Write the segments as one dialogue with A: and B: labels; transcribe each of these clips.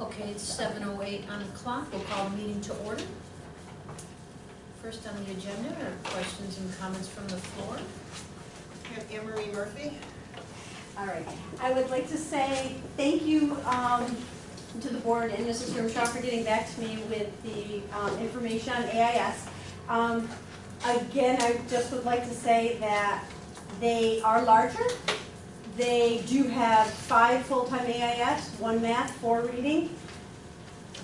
A: Okay, it's 7:08 on the clock. We'll call the meeting to order. First on the agenda are questions and comments from the floor.
B: We have Anne Marie Murphy.
C: All right. I would like to say thank you to the board and Mrs. Grimshaw for getting back to me with the information on AIS. Again, I just would like to say that they are larger. They do have 5 full-time AIS, 1 math, 4 reading.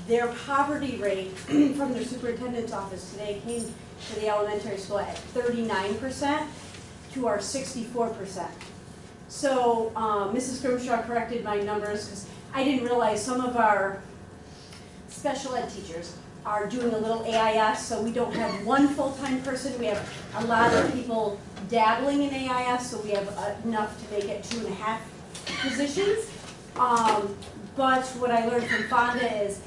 C: Their poverty rate from their superintendent's office today came to the elementary school at 39% to our 64%. So Mrs. Grimshaw corrected my numbers because I didn't realize some of our special ed teachers are doing a little AIS, so we don't have 1 full-time person. We have a lot of people dabbling in AIS, so we have enough to make it 2.5 positions. But what I learned from Fonda is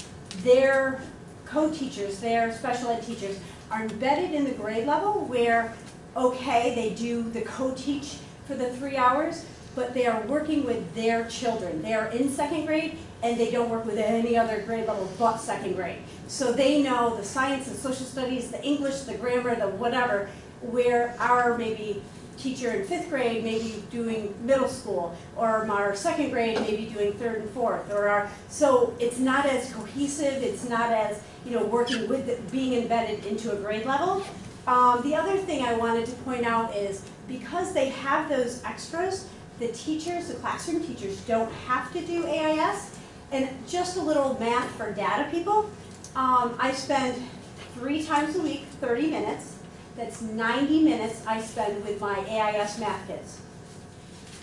C: their co-teachers, their special ed teachers, are embedded in the grade level where, okay, they do the co-teach for the 3 hours, but they are working with their children. They are in 2nd grade, and they don't work with any other grade level but 2nd grade. So they know the science, the social studies, the English, the grammar, the whatever, where our maybe teacher in 5th grade may be doing middle school, or our 2nd grade may be doing 3rd and 4th, so it's not as cohesive, it's not as, working with being embedded into a grade level. The other thing I wanted to point out is because they have those extras, the teachers, the classroom teachers, don't have to do AIS. And just a little math for data people, I spend 3 times a week, 30 minutes. That's 90 minutes I spend with my AIS math kids.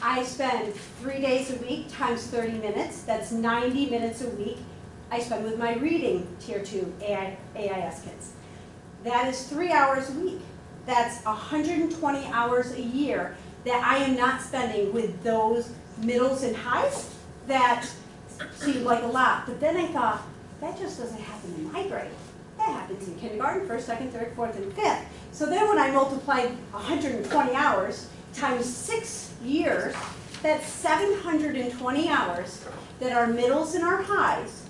C: I spend 3 days a week times 30 minutes. That's 90 minutes a week I spend with my reading Tier 2 AIS kids. That is 3 hours a week. That's 120 hours a year that I am not spending with those middles and highs. That seemed like a lot, but then I thought, that just doesn't happen in my grade. That happens in kindergarten, 1st, 2nd, 3rd, 4th, and 5th. So then when I multiplied 120 hours times 6 years, that's 720 hours that our middles and our highs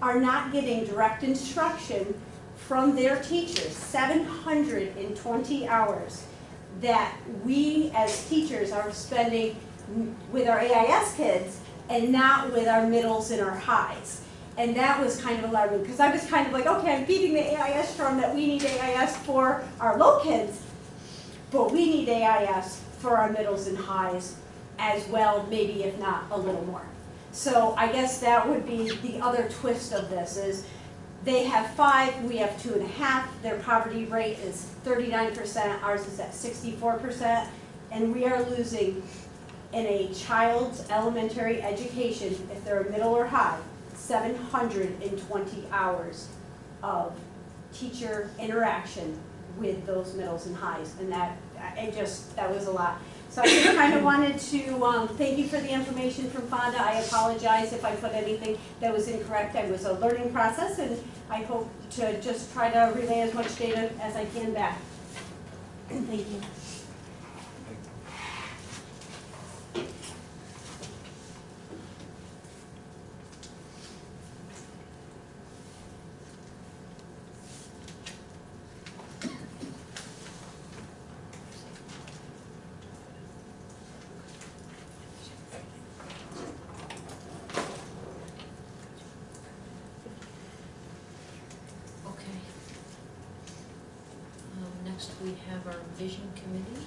C: are not getting direct instruction from their teachers. 720 hours that we as teachers are spending with our AIS kids and not with our middles and our highs. And that was kind of alarming because I was kind of like, okay, I'm feeding the AIS drum that we need AIS for our low kids, but we need AIS for our middles and highs as well, maybe if not a little more. So I guess that would be the other twist of this is they have 5, we have 2.5. Their poverty rate is 39%, ours is at 64%, and we are losing in a child's elementary education, if they're a middle or high, 720 hours of teacher interaction with those middles and highs, and that was a lot. So I just kind of wanted to thank you for the information from Fonda. I apologize if I put anything that was incorrect. It was a learning process, and I hope to just try to relay as much data as I can back. Thank you.
A: Next we have our vision committee.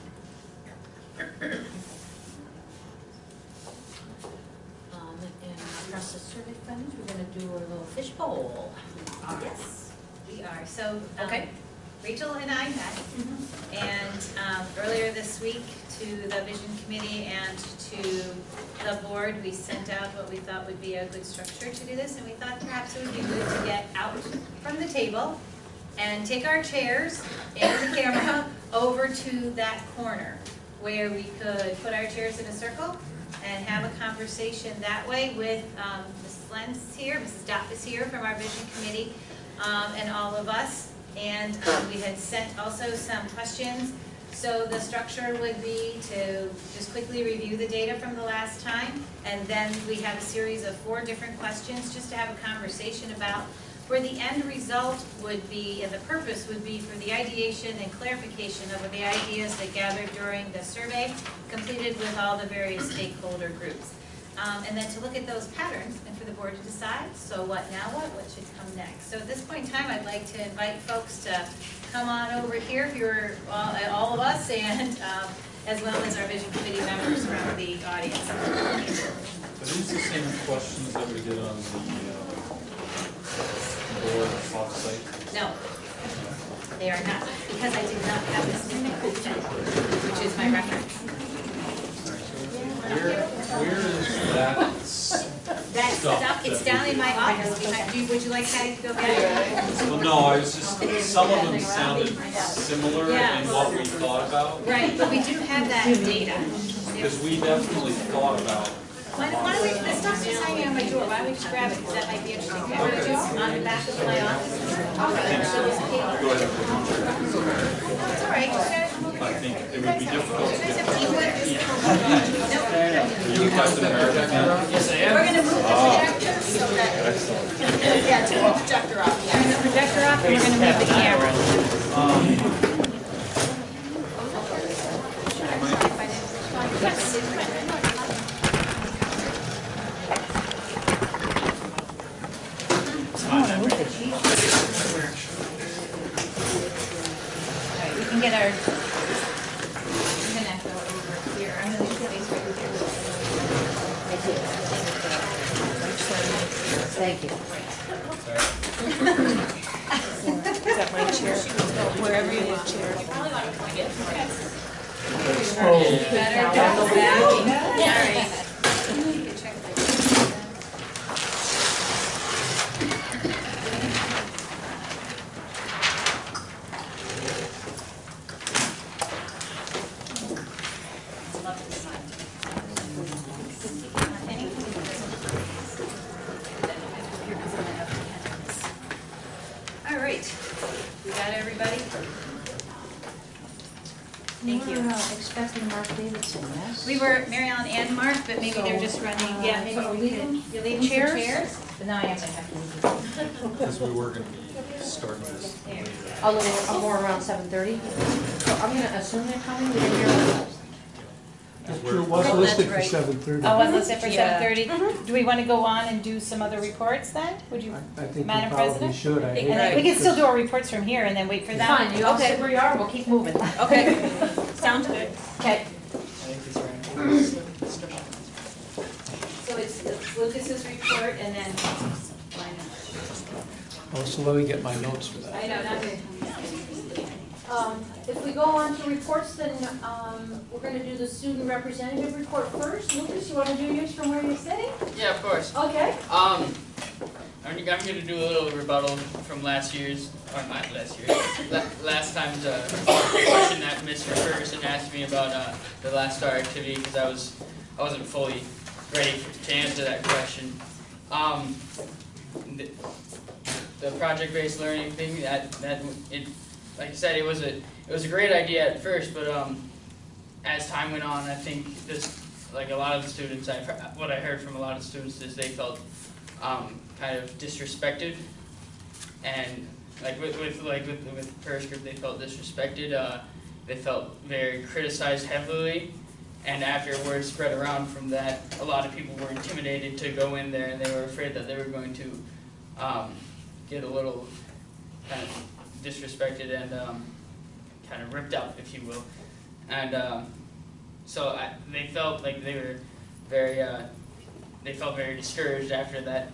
A: And across the survey funds, we're going to do a little fishbowl.
D: Yes, we are. So
A: Okay.
D: Rachel and I met, and earlier this week to the vision committee and to the board, we sent out what we thought would be a good structure to do this, and we thought perhaps it would be good to get out from the table and take our chairs and the camera over to that corner where we could put our chairs in a circle and have a conversation that way with Mrs. Lenz here, Mrs. Dopp is here from our vision committee, and all of us. And we had sent also some questions So the structure would be to just quickly review the data from the last time, and then we have a series of 4 different questions just to have a conversation about where the end result would be, and the purpose would be for the ideation and clarification of the ideas that gathered during the survey completed with all the various stakeholder groups. And then to look at those patterns and for the board to decide, so what now what should come next. So at this point in time, I'd like to invite folks to come on over here, if you're all of us, and as well as our vision committee members from the audience.
E: Are these the same questions that we did on the board offsite?
D: No, they are not, because I did not have this in my consent, which is my reference.
E: Where is that
D: That
E: stuff?
D: stuff, it's down in my office behind, would you like Patty to go back?
E: Well, no, I was just, some of them sounded similar in what we thought about.
D: Right, but we do have that data.
E: Because we definitely thought about.
D: Why don't we, the stuff's just hanging on my door, why don't we just grab it, because that might be interesting. What do I do? On the back of my office?
E: Go ahead.
D: It's all right,
E: I think it would be difficult.
D: you guys have teamwork?
E: You guys in America?
B: Yes, I am.
D: We're gonna move the projector so that,
B: Yeah, turn the projector off.
D: turn the projector off, and we're gonna move the camera. Alright, we can get our, I'm gonna go over here, I'm gonna space right here.
F: Thank you.
B: Is that my chair? Wherever you want chair.
D: Better, go back. Alright. All right, we got everybody? Thank you.
F: We were expecting Mark Davidson, yes?
D: We were Mary Ellen and Mark, but maybe they're just running, yeah, maybe
F: So
D: we could, you leave chairs?
F: But now I am gonna have to leave.
E: Because we were going to be starting this.
D: There.
F: More around 7:30. So I'm gonna assume they're coming, we didn't hear what
E: Because
G: Sure,
E: we're-
G: was
D: Oh,
G: listed
D: that's
G: for
D: right.
G: 7:30.
D: Oh, was listed for
F: Yeah.
D: 7:30? Do we want to go on and do some other reports then? Would you,
G: I think we
D: Madam
G: probably
D: President?
G: should. I hate
D: and then we
G: to-
D: can still do our reports from here and then wait for them?
F: Fine, you all sit where you are, we'll keep moving.
D: Okay, sounds good.
F: Okay.
D: So it's Lucas's report and then mine.
G: Oh, so let me get my notes for that.
D: I know, not good.
C: If we go on to reports, then we're going to do the student representative report first. Lucas, you want to do yours from where you're sitting?
H: Yeah, of course.
C: Okay.
H: I'm going to do a little rebuttal from last year's, or not last year's, last time's question that Mr. Ferguson asked me about the last star activity because I wasn't fully ready to answer that question. The project-based learning thing like I said, it was a great idea at first, but as time went on, I think like a lot of the students, what I heard from a lot of students is they felt kind of disrespected, and like with the first group, they felt disrespected. They felt very criticized heavily, and after word spread around from that, a lot of people were intimidated to go in there, and they were afraid that they were going to get a little kind of disrespected and kind of ripped up, if you will, and so they felt like they were very discouraged after that.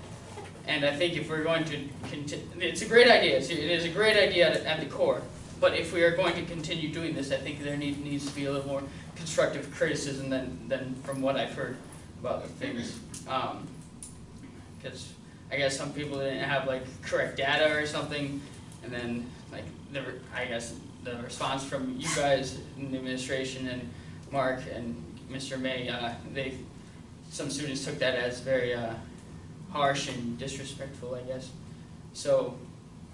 H: And I think if we're going to continue, it's a great idea. It is a great idea at the core. But if we are going to continue doing this, I think there needs to be a little more constructive criticism than from what I've heard about things. Because I guess some people didn't have like correct data or something, and then like I guess the response from you guys in the administration and Mark and Mr. May, some students took that as very harsh and disrespectful, I guess. So,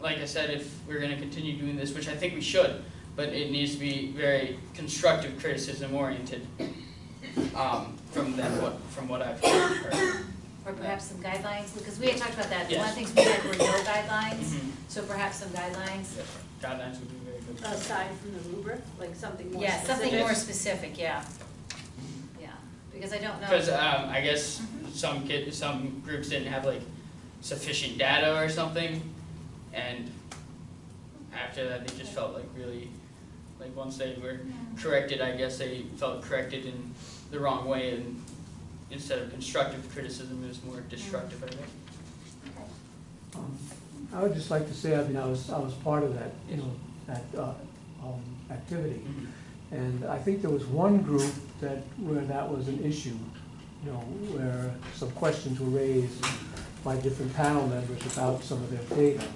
H: like I said, if we're going to continue doing this, which I think we should, but it needs to be very constructive criticism oriented, from them, from what I've heard.
D: Or perhaps some guidelines, because we had talked about that. One
H: Yes.
D: of the things we had were no guidelines,
H: Mhm.
D: so perhaps some guidelines.
H: Yes, guidelines would be very good.
C: Aside from the rubric, like something more
D: Yeah,
C: specific?
D: something more specific, yeah. Yeah, because I don't know.
H: Because I guess some groups didn't have like sufficient data or something, and after that they just felt like really, like once they were corrected, I guess they felt corrected in the wrong way, and instead of constructive criticism, it was more destructive, I think.
G: I would just like to say, I mean, I was part of that, that activity. And I think there was one group where that was an issue, where some questions were raised by different panel members about some of their data.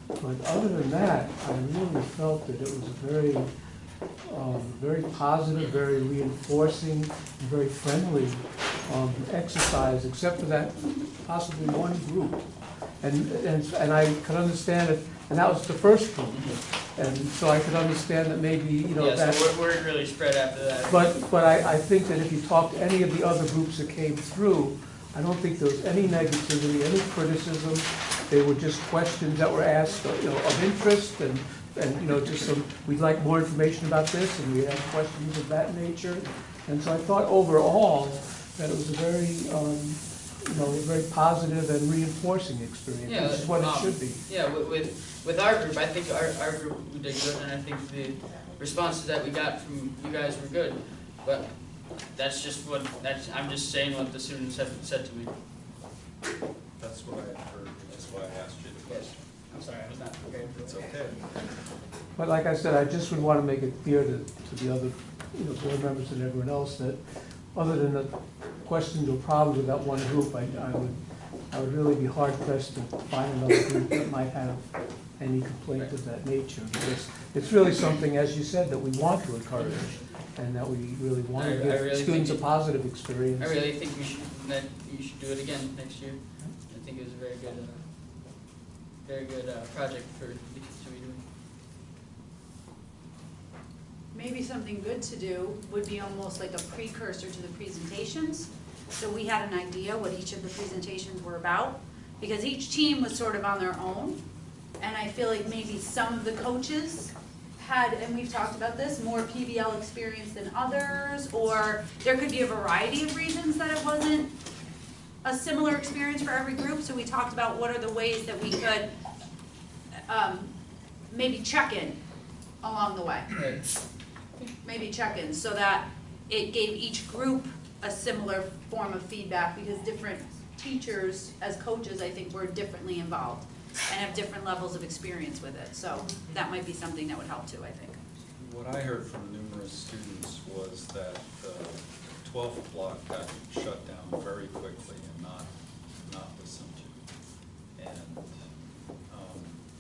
G: But other than that, I really felt that it was a very positive, very reinforcing, and very friendly exercise, except for that possibly one group. And I could understand it, and that was the first group. And so I could understand that maybe,
H: Yeah,
G: that.
H: so we're really spread after that.
G: But I think that if you talk to any of the other groups that came through, I don't think there was any negativity, any criticism. They were just questions that were asked, of interest and just some, we'd like more information about this, and we had questions of that nature. And so I thought overall that it was a very positive and reinforcing experience,
H: Yeah,
G: which is what it should be.
H: Yeah, with our group, I think our group did good, and I think the responses that we got from you guys were good. But I'm just saying what the students have said to me.
E: That's what I had heard, that's why I asked you the question.
H: I'm sorry, I was not prepared for
E: It's
H: that.
E: okay.
G: But like I said, I just would want to make it clear to the other, board members and everyone else that other than the questions or problems with that one group, I would really be hard pressed to find another group that might have any complaint of that nature. Because it's really something, as you said, that we want to encourage and that we really want to
H: I
G: give
H: really
G: students a
H: think
G: positive experience.
H: I really think you should do it again next year. I think it was a very good project for the kids to be doing.
I: Maybe something good to do would be almost like a precursor to the presentations. So we had an idea what each of the presentations were about, because each team was sort of on their own. And I feel like maybe some of the coaches had, and we've talked about this, more PBL experience than others, or there could be a variety of reasons that it wasn't a similar experience for every group. So we talked about what are the ways that we could maybe check in along the way.
H: Right.
I: Maybe check-in, so that it gave each group a similar form of feedback, because different teachers, as coaches, I think, were differently involved and have different levels of experience with it, so that might be something that would help too, I think.
E: What I heard from numerous students was that the 12th block got shut down very quickly and not listened to. And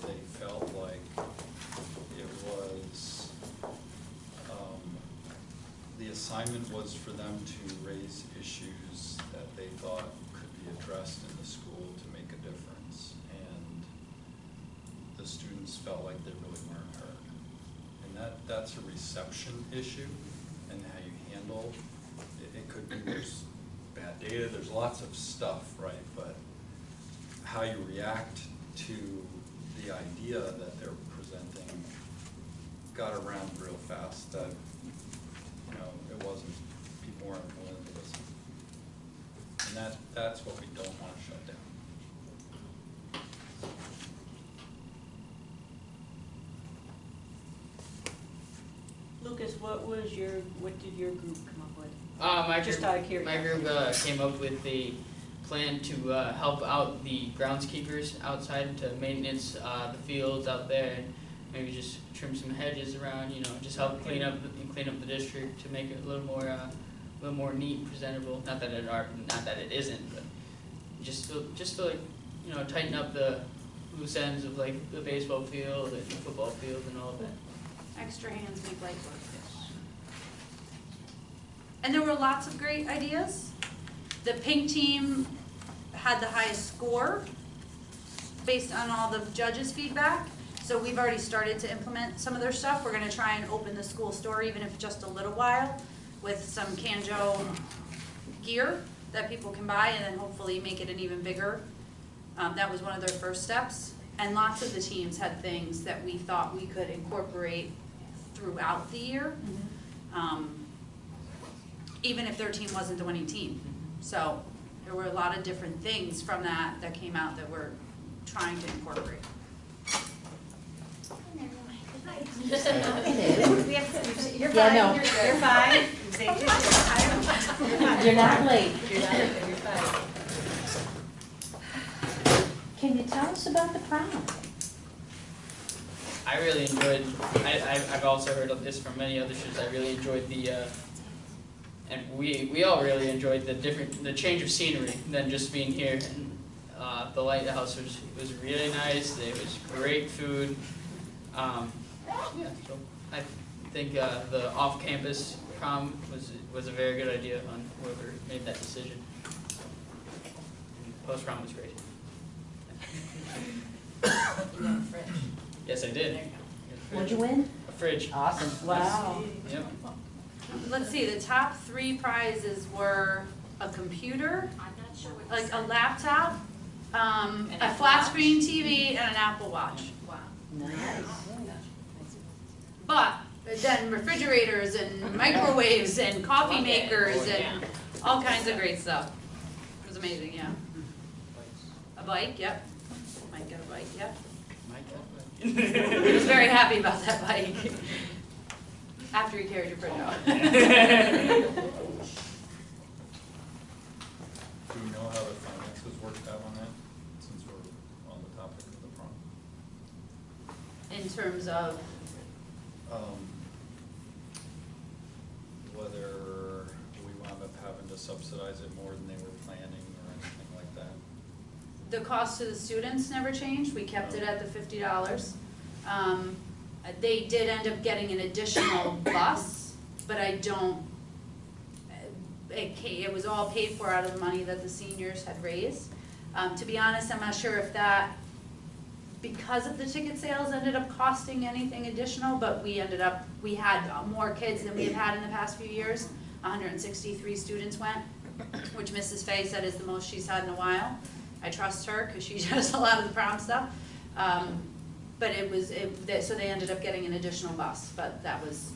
E: they felt like it was, the assignment was for them to raise issues that they thought could be addressed in the school to make a difference. And the students felt like they really weren't heard. And that's a reception issue, and how you handle it. It could be there's bad data, there's lots of stuff, right? But how you react to the idea that they're presenting got around real fast. That it wasn't, people weren't willing to listen. And that's what we don't want to shut down.
C: Lucas, what did your group come up with?
H: My
C: Just
H: group,
C: out of curiosity.
H: My group came up with the plan to help out the groundskeepers outside to maintenance the fields out there, and maybe just trim some hedges around, just help clean up the district to make it a little more neat, presentable. Not that it isn't, but just to like, tighten up the loose ends of like the baseball field and the football field and all of that.
I: Extra hands make light work. And there were lots of great ideas. The pink team had the highest score based on all the judges' feedback. So we've already started to implement some of their stuff. We're gonna try and open the school store, even if it's just a little while, with some Canjo gear that people can buy, and then hopefully make it an even bigger. That was one of their first steps. And lots of the teams had things that we thought we could incorporate throughout the year, even if their team wasn't the winning team. So there were a lot of different things from that that came out that we're trying to incorporate.
D: We have, you're
F: Yeah,
D: fine,
F: no.
D: you're fine. Say,
F: You're not late.
D: You're not, you're fine.
F: Can you tell us about the prom?
H: I really enjoyed, I've also heard of this from many other students, I really enjoyed and we all really enjoyed the change of scenery than just being here. And the lighthouse was really nice, there was great food. Yeah, so I think the off-campus prom was a very good idea on whoever made that decision. And post-prom was great.
D: You got a fridge.
H: Yes, I did.
F: What'd you win?
H: A fridge.
F: Awesome. Wow.
H: Yep.
I: Let's see, the top 3 prizes were a computer, like a laptop, a flat screen TV, and an Apple Watch.
D: Wow.
F: Nice.
I: But then refrigerators and microwaves and coffee makers and all kinds of great stuff. It was amazing, yeah. A bike, yep. Might get a bike, yep. He was very happy about that bike. After he carried your fridge out.
E: Do we know how the finances worked out on that, since we're on the topic of the prom?
I: In terms of,
E: Whether we wound up having to subsidize it more than they were planning or anything like that?
I: the cost to the students never changed, we kept it at the $50. They did end up getting an additional bus, but I don't, it was all paid for out of the money that the seniors had raised. To be honest, I'm not sure if that, because of the ticket sales, ended up costing anything additional, but we had more kids than we had had in the past few years. 163 students went, which Mrs. Fay said is the most she's had in a while. I trust her, because she does a lot of the prom stuff. But so they ended up getting an additional bus, but that was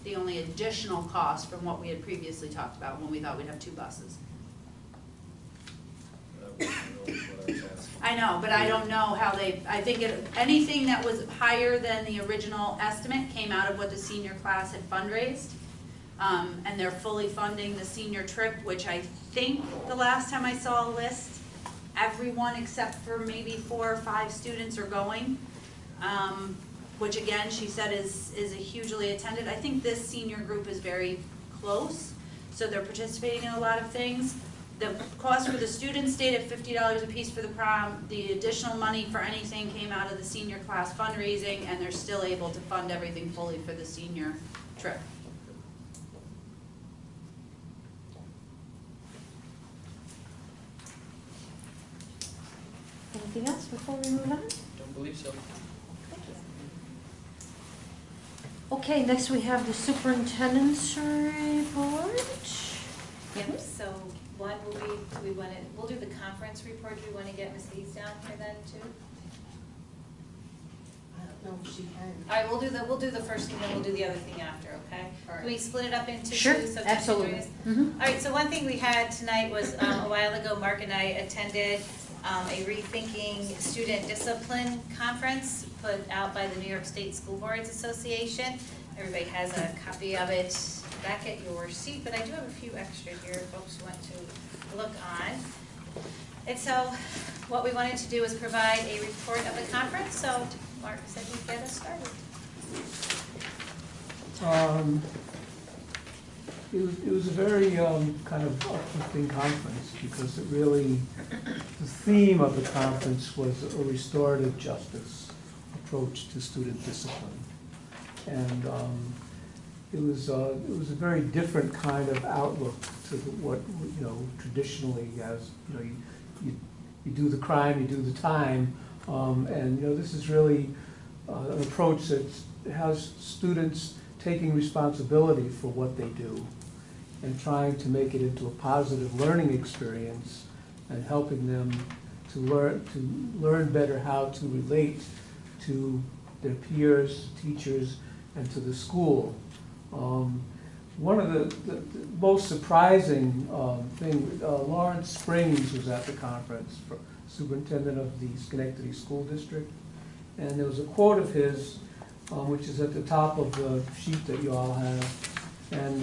I: the only additional cost from what we had previously talked about when we thought we'd have 2 buses.
E: That wasn't really what I was asking.
I: I know, but I don't know how I think anything that was higher than the original estimate came out of what the senior class had fundraised. And they're fully funding the senior trip, which I think the last time I saw a list, everyone except for maybe 4 or 5 students are going. Which again, she said is a hugely attended. I think this senior group is very close, so they're participating in a lot of things. The cost for the students stayed at $50 a piece for the prom. The additional money for anything came out of the senior class fundraising, and they're still able to fund everything fully for the senior trip.
F: Anything else before we move on?
H: Don't believe so.
F: Okay, next we have the superintendent's report.
D: Yep, so one will be, we'll do the conference report. Do we want to get Ms. Lees down here then too?
F: I don't know if she can.
D: All right, we'll do the first thing, then we'll do the other thing after, okay?
F: All right.
D: Can we split it up into
F: Sure,
D: two? So
F: absolutely.
D: join us?
F: Mhm.
D: All right, so one thing we had tonight was, a while ago, Mark and I attended a Rethinking Student Discipline Conference put out by the New York State School Boards Association. Everybody has a copy of it back at your seat, but I do have a few extra here, folks want to look on. And so, what we wanted to do was provide a report of the conference, so Mark said he'd get us started.
G: It was a very kind of uplifting conference, because it really, the theme of the conference was a restorative justice approach to student discipline. And it was a very different kind of outlook to what, traditionally as, you do the crime, you do the time. And, this is really an approach that has students taking responsibility for what they do and trying to make it into a positive learning experience and helping them to learn better how to relate to their peers, teachers, and to the school. One of the most surprising thing, Lawrence Springs was at the conference, superintendent of the Schenectady School District, and there was a quote of his, which is at the top of the sheet that you all have, and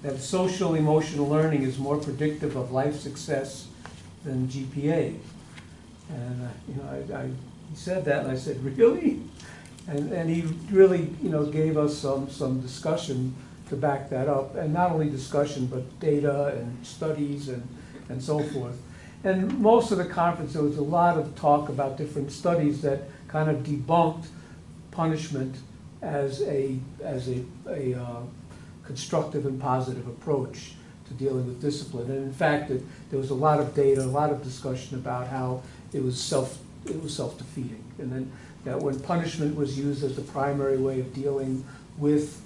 G: that social emotional learning is more predictive of life success than GPA. And he said that, and I said, really? And he really, gave us some discussion to back that up, and not only discussion, but data and studies and so forth. And most of the conference, there was a lot of talk about different studies that kind of debunked punishment as a constructive and positive approach to dealing with discipline. And in fact, there was a lot of data, a lot of discussion about how it was self-defeating, and then that when punishment was used as the primary way of dealing with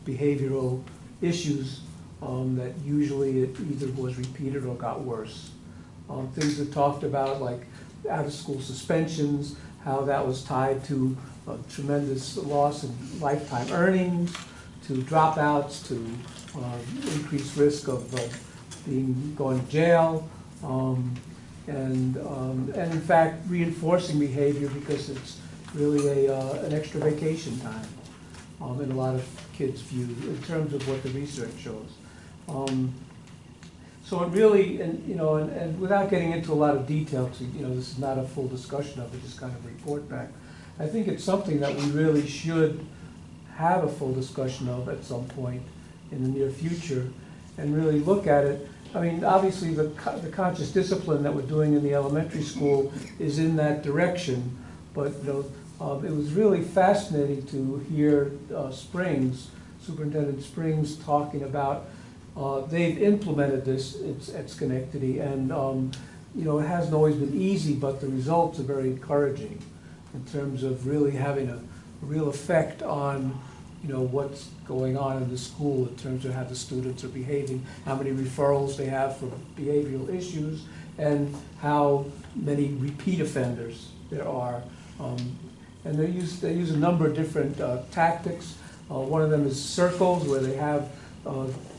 G: behavioral issues, that usually it either was repeated or got worse. Things that talked about like out-of-school suspensions, how that was tied to a tremendous loss in lifetime earnings, to dropouts, to increased risk of going to jail, and in fact reinforcing behavior because it's really an extra vacation time in a lot of kids' view in terms of what the research shows. So it really, and without getting into a lot of detail, this is not a full discussion of it, just kind of report back. I think it's something that we really should have a full discussion of at some point in the near future and really look at it. I mean, obviously the conscious discipline that we're doing in the elementary school is in that direction, but it was really fascinating to hear Superintendent Springs talking about they've implemented this at Schenectady, and it hasn't always been easy, but the results are very encouraging in terms of really having a real effect on what's going on in the school in terms of how the students are behaving, how many referrals they have for behavioral issues, and how many repeat offenders there are. And they use a number of different tactics. One of them is circles, where they have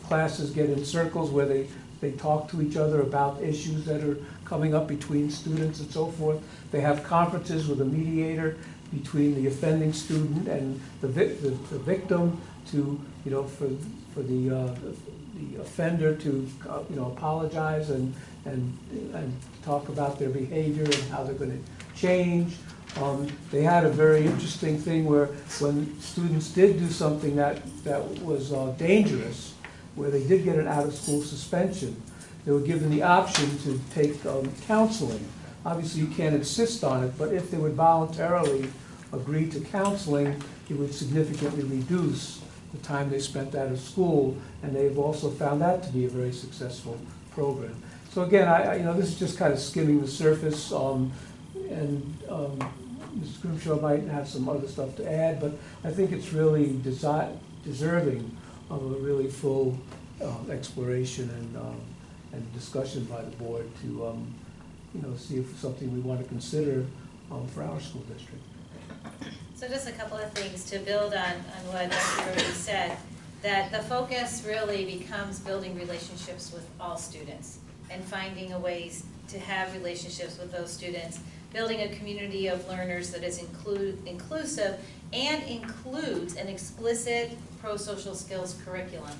G: classes get in circles where they talk to each other about issues that are coming up between students and so forth. They have conferences with a mediator between the offending student and the victim to, for the offender to, apologize and talk about their behavior and how they're going to change. They had a very interesting thing where when students did do something that was dangerous, where they did get an out-of-school suspension, they were given the option to take counseling. Obviously, you can't insist on it, but if they would voluntarily agree to counseling, it would significantly reduce the time they spent out of school, and they've also found that to be a very successful program. So again, this is just kind of skimming the surface, and Mrs. Grimshaw might have some other stuff to add, but I think it's really deserving of a really full exploration and discussion by the board to see if it's something we want to consider for our school district.
D: So just a couple of things to build on what Dr. already said, that the focus really becomes building relationships with all students and finding ways to have relationships with those students, building a community of learners that is inclusive and includes an explicit pro-social skills curriculum.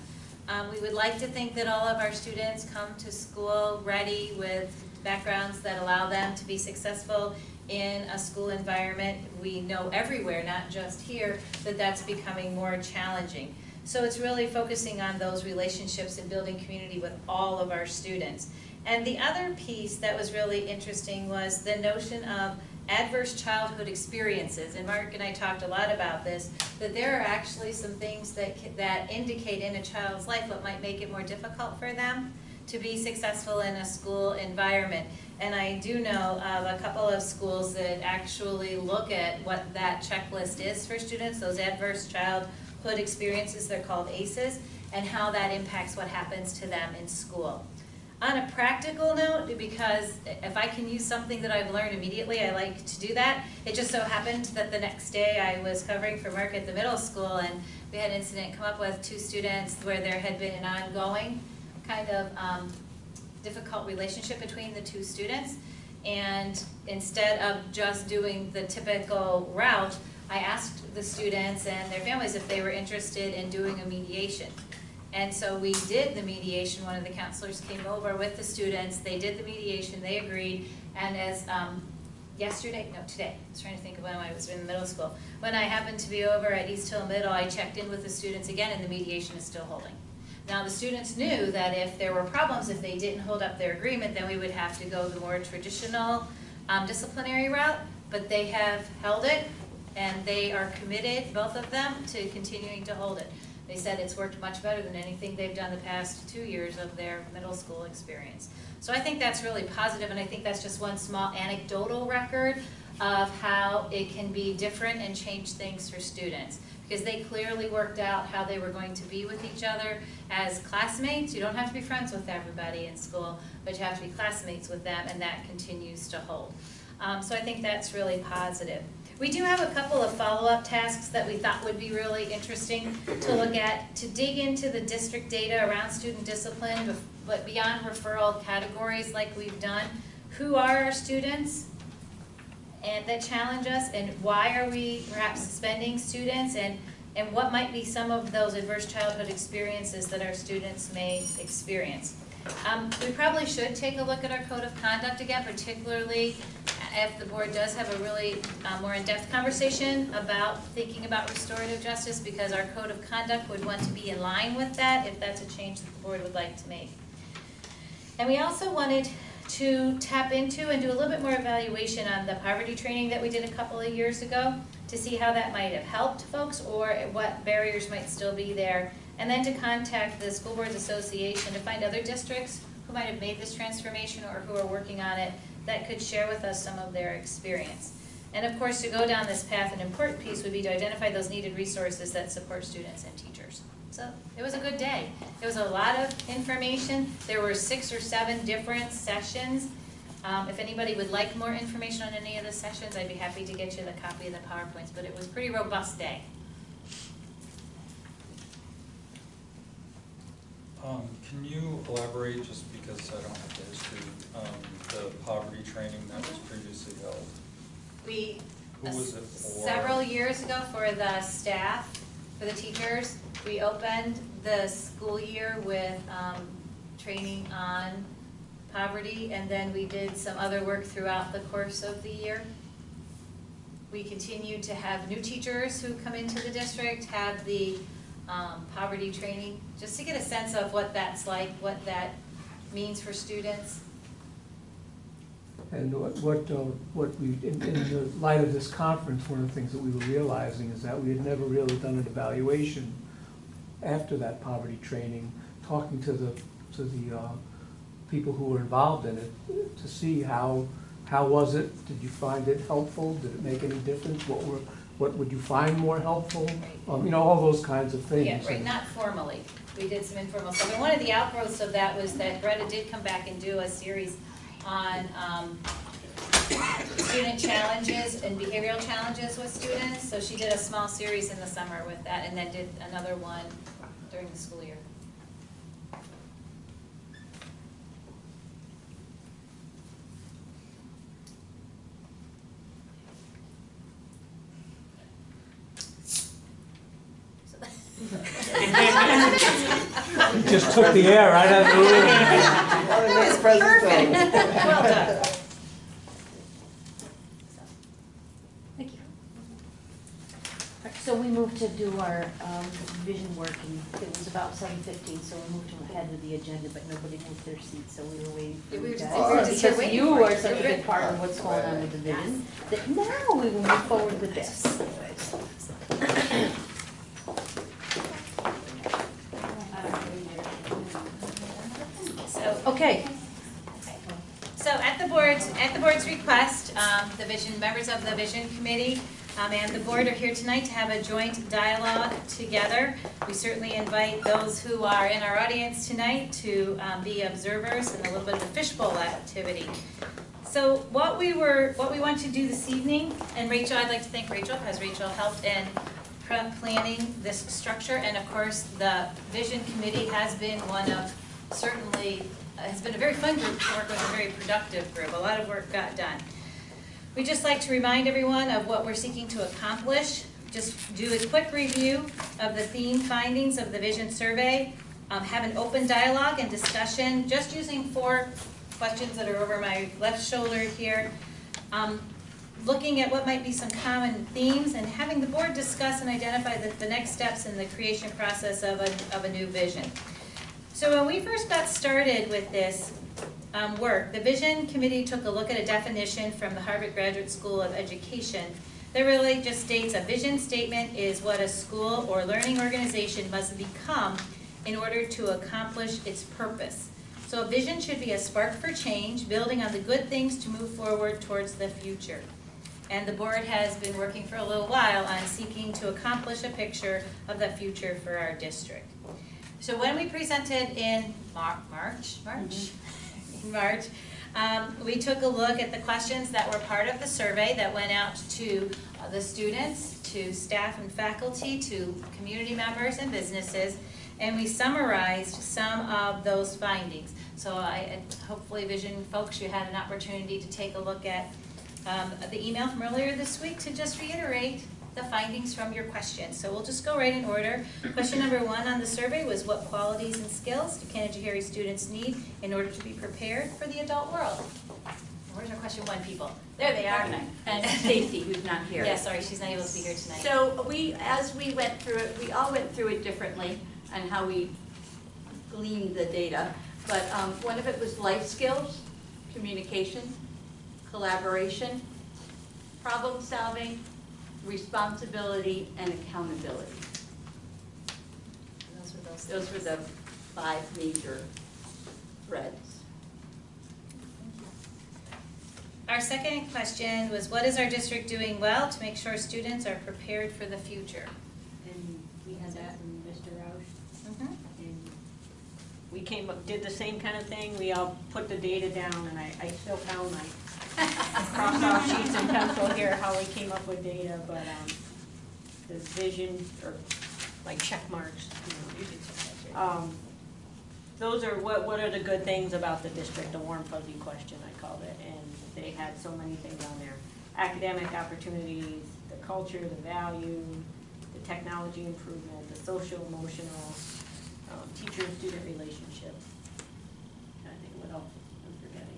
D: We would like to think that all of our students come to school ready with backgrounds that allow them to be successful in a school environment. We know everywhere, not just here, that that's becoming more challenging. So it's really focusing on those relationships and building community with all of our students. And the other piece that was really interesting was the notion of adverse childhood experiences. And Mark and I talked a lot about this, that there are actually some things that indicate in a child's life what might make it more difficult for them to be successful in a school environment. And I do know of a couple of schools that actually look at what that checklist is for students, those adverse childhood experiences, they're called ACEs, and how that impacts what happens to them in school. On a practical note, because if I can use something that I've learned immediately, I like to do that. It just so happened that the next day I was covering for Mark at the middle school, and we had an incident come up with 2 students where there had been an ongoing kind of difficult relationship between the 2 students. And instead of just doing the typical route, I asked the students and their families if they were interested in doing a mediation. And so we did the mediation. One of the counselors came over with the students. They did the mediation. They agreed. And as today, I was trying to think of when I was in middle school. When I happened to be over at East Hill Middle, I checked in with the students again, and the mediation is still holding. Now, the students knew that if there were problems, if they didn't hold up their agreement, then we would have to go the more traditional disciplinary route. But they have held it, and they are committed, both of them, to continuing to hold it. They said it's worked much better than anything they've done the past 2 years of their middle school experience. So I think that's really positive, and I think that's just one small anecdotal record of how it can be different and change things for students. Because they clearly worked out how they were going to be with each other as classmates. You don't have to be friends with everybody in school, but you have to be classmates with them, and that continues to hold. So I think that's really positive. We do have a couple of follow-up tasks that we thought would be really interesting to look at, to dig into the district data around student discipline, but beyond referral categories like we've done. Who are our students and that challenge us, and why are we perhaps suspending students, and what might be some of those adverse childhood experiences that our students may experience. We probably should take a look at our code of conduct again, particularly if the board does have a really more in-depth conversation about thinking about restorative justice, because our code of conduct would want to be in line with that if that's a change that the board would like to make. And we also wanted to tap into and do a little bit more evaluation on the poverty training that we did a couple of years ago to see how that might have helped folks or what barriers might still be there. And then to contact the School Boards Association to find other districts who might have made this transformation or who are working on it that could share with us some of their experience. And of course, to go down this path, an important piece would be to identify those needed resources that support students and teachers. So it was a good day. It was a lot of information. There were 6 or 7 different sessions. If anybody would like more information on any of the sessions, I'd be happy to get you the copy of the PowerPoints, but it was a pretty robust day.
E: Can you elaborate, just because I don't have the history, the poverty training that was previously held?
D: We,
E: Who was it for?
D: several years ago, for the staff, for the teachers, we opened the school year with training on poverty, and then we did some other work throughout the course of the year. We continue to have new teachers who come into the district, have the poverty training, just to get a sense of what that's like, what that means for students.
G: And what we, in the light of this conference, one of the things that we were realizing is that we had never really done an evaluation after that poverty training, talking to the people who were involved in it to see how was it? Did you find it helpful? Did it make any difference? What would you find more helpful? All those kinds of things.
D: Yeah, right, not formally. We did some informal stuff. And one of the outgrowths of that was that Greta did come back and do a series on student challenges and behavioral challenges with students. So she did a small series in the summer with that, and then did another one during the school year.
G: Just took the air right out of the room.
D: Perfect. Well done.
C: Thank you.
F: So we moved to do our vision work, and it was about 7:15, so we moved ahead with the agenda, but nobody moved their seats, so we were waiting for
D: We were
F: you
D: just-
F: guys.
D: we were just here
F: Because
D: waiting
F: you
D: for
F: were
D: you.
F: such a big part of what's going on with the vision, that now we will move forward with this.
D: So
C: Okay.
D: So at the board's request, the members of the Vision Committee and the board are here tonight to have a joint dialogue together. We certainly invite those who are in our audience tonight to be observers in a little bit of a fishbowl activity. So what we want to do this evening, and Rachel, I'd like to thank Rachel, because Rachel helped in planning this structure, and of course the Vision Committee has been has been a very fun group to work with, a very productive group. A lot of work got done. We'd just like to remind everyone of what we're seeking to accomplish. Just do a quick review of the theme findings of the Vision Survey. Have an open dialogue and discussion, just using 4 questions that are over my left shoulder here. Looking at what might be some common themes and having the board discuss and identify the next steps in the creation process of a new vision. So when we first got started with this work, the Vision Committee took a look at a definition from the Harvard Graduate School of Education that really just states a vision statement is what a school or learning organization must become in order to accomplish its purpose. So a vision should be a spark for change, building on the good things to move forward towards the future. And the board has been working for a little while on seeking to accomplish a picture of the future for our district. So when we presented in March, we took a look at the questions that were part of the survey that went out to the students, to staff and faculty, to community members and businesses, and we summarized some of those findings. So hopefully Vision folks, you had an opportunity to take a look at the email from earlier this week to just reiterate the findings from your questions. So we'll just go right in order. Question number 1 on the survey was, what qualities and skills do Canajoharie students need in order to be prepared for the adult world? Where's our question 1, people? There they are.
C: And Stacy, who's not here.
D: Yeah, sorry, she's not able to be here tonight.
C: So as we went through it, we all went through it differently on how we gleaned the data. But one of it was life skills, communication, collaboration, problem solving, responsibility, and accountability. Those were the 5 major threads.
D: Our second question was, what is our district doing well to make sure students are prepared for the future?
F: And we had that from Mr. Roush. And
B: We did the same kind of thing, we all put the data down, and I still found my crossed off sheets and pencil here how we came up with data, but the vision, or like check marks, those are, what are the good things about the district, the warm fuzzy question I called it, and they had so many things on there. Academic opportunities, the culture, the value, the technology improvement, the social emotional, teacher and student relationship. I think what else I'm forgetting.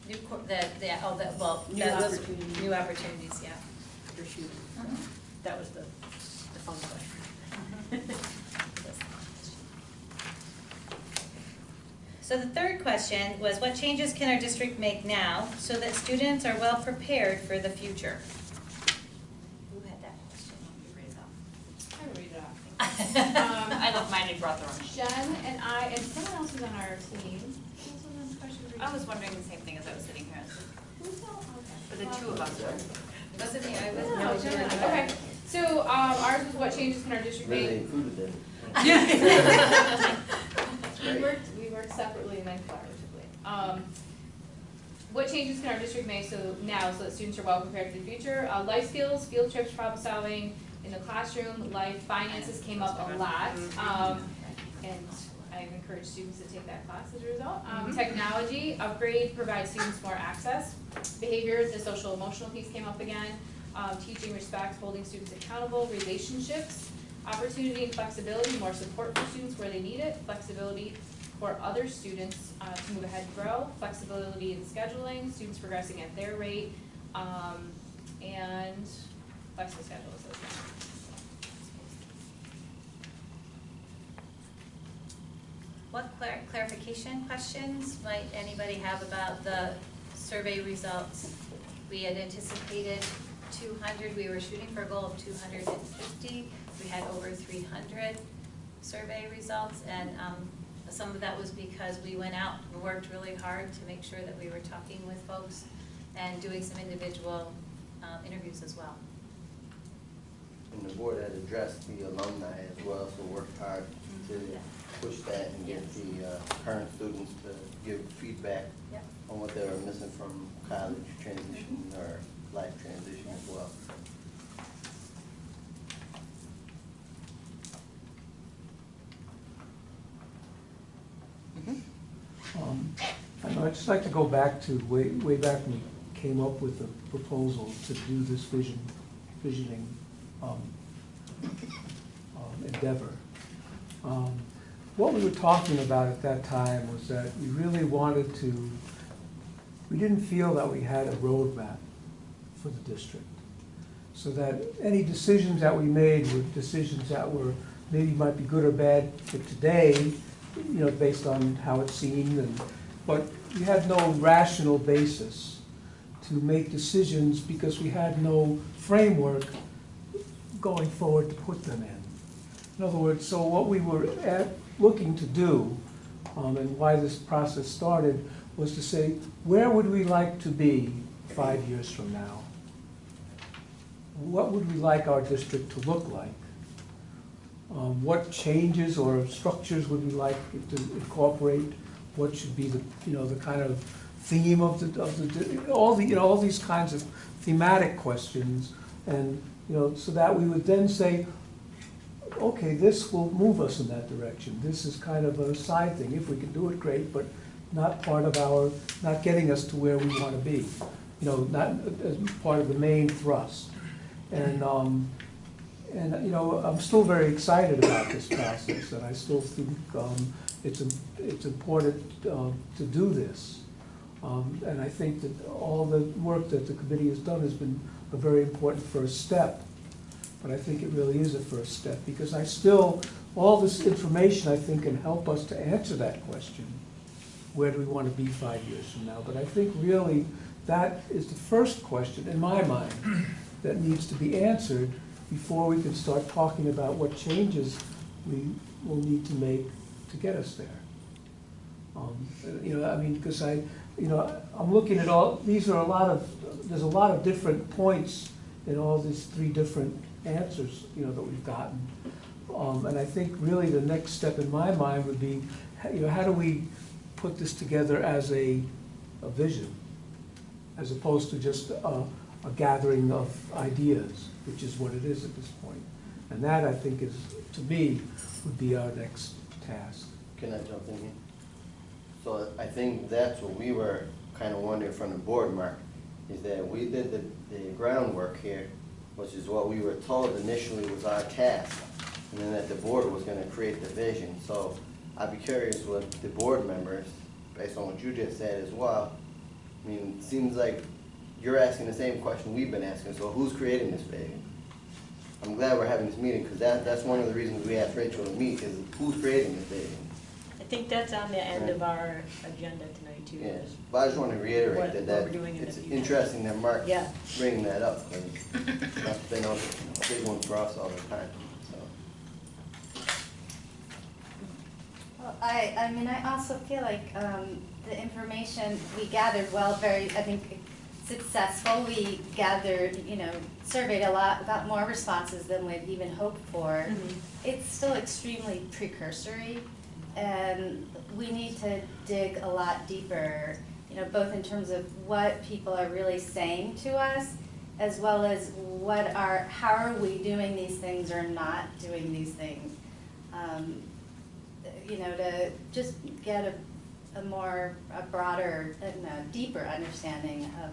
D: New
B: opportunities.
D: New opportunities, yeah.
B: For shooting. That was the fun question.
D: So the third question was, what changes can our district make now so that students are well prepared for the future? Who had that question?
J: I can read it off.
D: I love mine, they brought their own.
J: Jen and I, and someone else is on our team.
D: I was wondering the same thing as I was sitting here.
J: Who's all? Okay.
D: For the 2 of us. Wasn't me, I was.
J: No, Jen. Okay, so ours was, what changes can our district make?
K: Really included it.
J: We worked separately and then collaboratively. What changes can our district make so that students are well prepared for the future? Life skills, field trips, problem solving in the classroom, life, finances came up a lot. And I've encouraged students to take that class as a result. Technology, upgrade, provide students more access. Behavior, the social emotional piece came up again. Teaching respect, holding students accountable. Relationships, opportunity and flexibility, more support for students where they need it. Flexibility for other students to move ahead and grow. Flexibility in scheduling, students progressing at their rate, and flexible schedules as well.
D: What clarification questions might anybody have about the survey results? We had anticipated 200, we were shooting for a goal of 250. We had over 300 survey results, and some of that was because we went out and worked really hard to make sure that we were talking with folks and doing some individual interviews as well.
K: And the board had addressed the alumni as well, so worked hard to push that and get the current students to give feedback
D: Yep.
K: on what they were missing from college transition or life transition as well.
G: I'd just like to go back to way back when we came up with the proposal to do this visioning endeavor. What we were talking about at that time was that we really wanted to, we didn't feel that we had a roadmap for the district. So that any decisions that we made were decisions that were maybe might be good or bad for today, you know, based on how it seemed, but we had no rational basis to make decisions because we had no framework going forward to put them in. In other words, so what we were looking to do, and why this process started, was to say, where would we like to be 5 years from now? What would we like our district to look like? What changes or structures would we like to incorporate? What should be the, you know, the kind of theme of all these kinds of thematic questions, and you know, so that we would then say, okay, this will move us in that direction. This is kind of a side thing. If we can do it, great, but not part of our, not getting us to where we want to be. You know, not as part of the main thrust. And you know, I'm still very excited about this process, and I still think it's important to do this. And I think that all the work that the committee has done has been a very important first step. But I think it really is a first step, because all this information I think can help us to answer that question. Where do we want to be 5 years from now? But I think really that is the first question in my mind that needs to be answered before we can start talking about what changes we will need to make to get us there. You know, I mean, because I'm looking at there's a lot of different points in all these three different answers, you know, that we've gotten. And I think really the next step in my mind would be, you know, how do we put this together as a vision, as opposed to just a gathering of ideas, which is what it is at this point. And that, I think, is, to me, would be our next task.
K: Can I jump in here? So I think that's what we were kind of wondering from the board, Mark, is that we did the groundwork here, which is what we were told initially was our task, and then that the board was going to create the vision. So I'd be curious with the board members, based on what you just said as well. I mean, it seems like you're asking the same question we've been asking, so who's creating this vision? I'm glad we're having this meeting, because that's one of the reasons we asked Rachel to meet, is who's creating this vision?
B: I think that's on the end of our agenda tonight too.
K: Yes, but I just want to reiterate
B: What
K: that
B: we're doing in the
K: it's
B: future.
K: interesting that Mark's
B: Yeah.
K: bringing that up, because that's been a big one for us all the time, so.
L: Well, I mean, I also feel like the information we gathered, I think successful. We gathered, you know, surveyed got more responses than we'd even hoped for.
B: Mhm.
L: It's still extremely precursory, and we need to dig a lot deeper, you know, both in terms of what people are really saying to us, as well as how are we doing these things or not doing these things. You know, to just get a broader and a deeper understanding of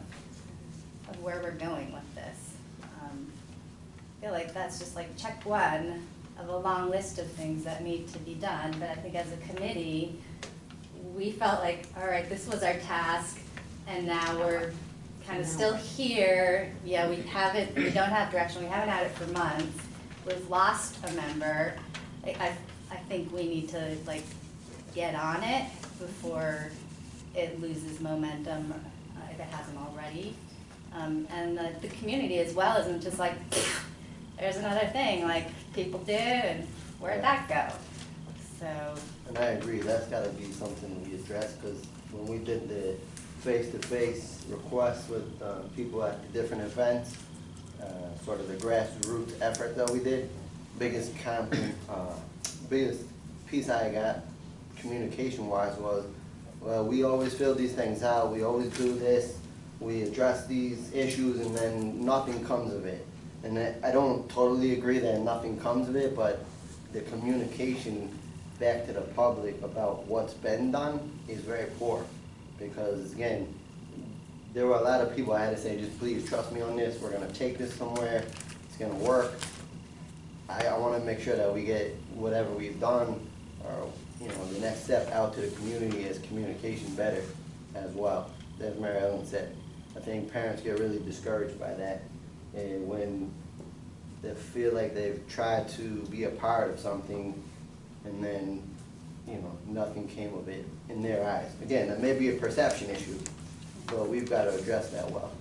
L: where we're going with this. I feel like that's just like check one of a long list of things that need to be done, but I think as a committee, we felt like, all right, this was our task, and now we're kind of still here. Yeah, we don't have direction, we haven't had it for months, we've lost a member. I think we need to like get on it before it loses momentum, if it hasn't already. And the community as well isn't just like, there's another thing, like people did, and where'd that go? so.
K: And I agree, that's gotta be something we address, because when we did the face-to-face requests with people at the different events, sort of the grassroots effort that we did, biggest piece I got communication-wise was, well, we always fill these things out, we always do this, we address these issues, and then nothing comes of it. And I don't totally agree that nothing comes of it, but the communication back to the public about what's been done is very poor. Because again, there were a lot of people I had to say, just please trust me on this, we're gonna take this somewhere, it's gonna work. I wanna make sure that we get whatever we've done, or, you know, the next step out to the community is communication better as well. As Mary Ellen said, I think parents get really discouraged by that. And when they feel like they've tried to be a part of something and then, you know, nothing came of it in their eyes. Again, that may be a perception issue, but we've got to address that well.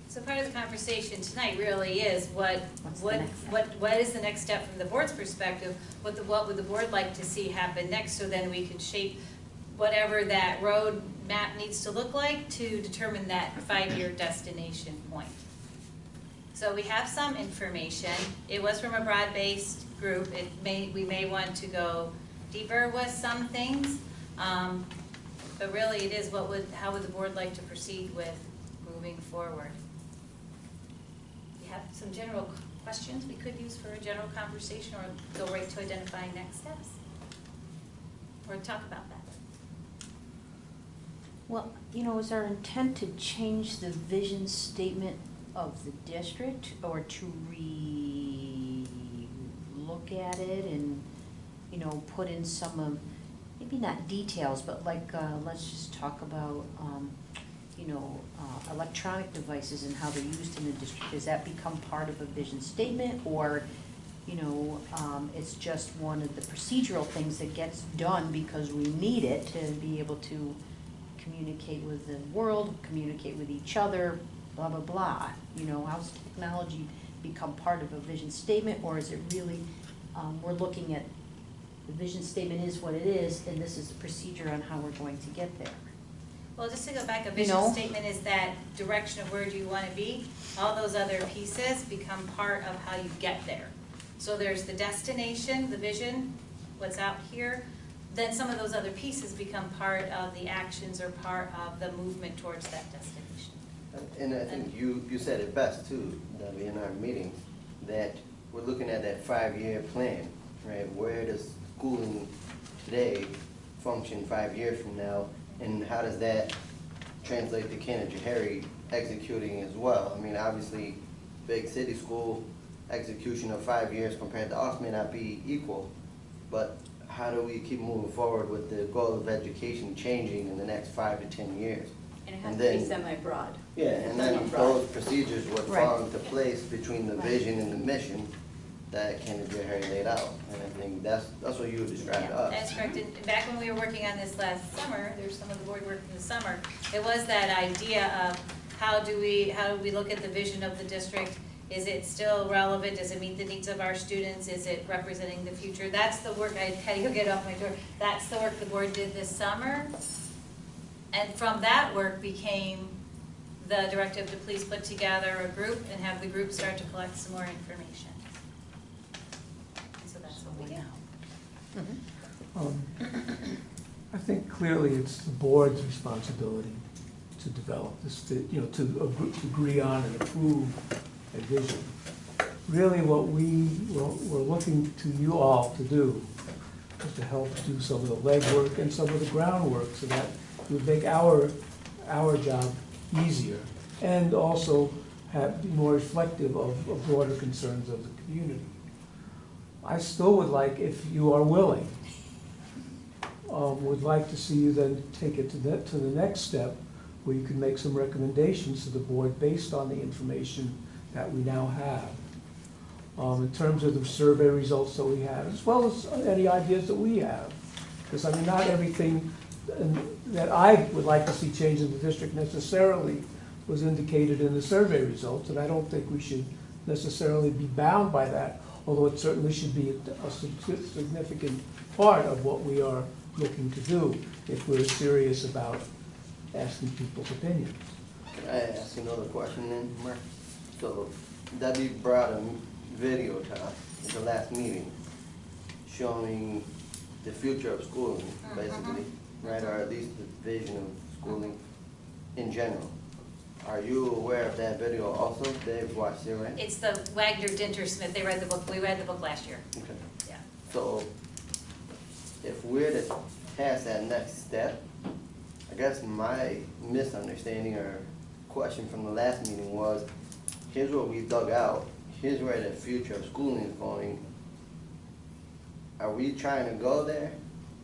D: So part of the conversation tonight really is what is the next step from the board's perspective? What would the board like to see happen next, so then we can shape whatever that road map needs to look like to determine that 5-year destination point. So we have some information. It was from a broad-based group. We may want to go deeper with some things, but really it is how would the board like to proceed with moving forward? We have some general questions we could use for a general conversation, or go right to identifying next steps, or talk about that.
F: Well, you know, is our intent to change the vision statement of the district, or to re-look at it and, you know, put in some of, maybe not details, but like, let's just talk about, you know, electronic devices and how they're used in the district. Does that become part of a vision statement, or, you know, it's just one of the procedural things that gets done because we need it to be able to communicate with the world, communicate with each other, blah, blah, blah. You know, how's technology become part of a vision statement, or is it really, we're looking at, the vision statement is what it is, and this is the procedure on how we're going to get there.
D: Well, just to go back, a vision statement is that direction of where do you want to be. All those other pieces become part of how you get there. So there's the destination, the vision, what's out here. Then some of those other pieces become part of the actions or part of the movement towards that destination.
K: And I think you said it best too, Debbie, in our meeting, that we're looking at that 5-year plan, right? Where does schooling today function 5 years from now, and how does that translate to Canajoharie executing as well? I mean, obviously, big city school execution of 5 years compared to us may not be equal, but how do we keep moving forward with the goal of education changing in the next 5 to 10 years?
C: And it has to be semi-broad.
K: Yeah, and then those procedures would fall into place between the vision and the mission that Canajoharie laid out. And I think that's what you would describe to us.
D: That's correct. And back when we were working on this last summer, there's some of the board work in the summer, it was that idea of how do we look at the vision of the district? Is it still relevant? Does it meet the needs of our students? Is it representing the future? That's the work, I had to go get off my door. That's the work the board did this summer. And from that work became the directive to please put together a group and have the group start to collect some more information. And so that's what we do.
G: I think clearly it's the board's responsibility to develop this, to agree on and approve a vision. Really what we're looking to you all to do is to help do some of the legwork and some of the groundwork so that it would make our job easier, and also be more reflective of broader concerns of the community. I still would like, if you are willing, would like to see you then take it to the next step, where you can make some recommendations to the board based on the information that we now have, in terms of the survey results that we have, as well as any ideas that we have. Because I mean, not everything that I would like to see change in the district necessarily was indicated in the survey results, and I don't think we should necessarily be bound by that, although it certainly should be a significant part of what we are looking to do if we're serious about asking people's opinions.
K: Can I ask another question then, Mark? So Debbie brought a video to us at the last meeting showing the future of schooling, basically, right? Or at least the vision of schooling in general. Are you aware of that video also? They've watched it, right?
D: It's the Wagner Dintersmith, they read the book, we read the book last year.
K: Okay.
D: Yeah.
K: So if we're to pass that next step, I guess my misunderstanding or question from the last meeting was, here's what we dug out, here's where the future of schooling is going. Are we trying to go there?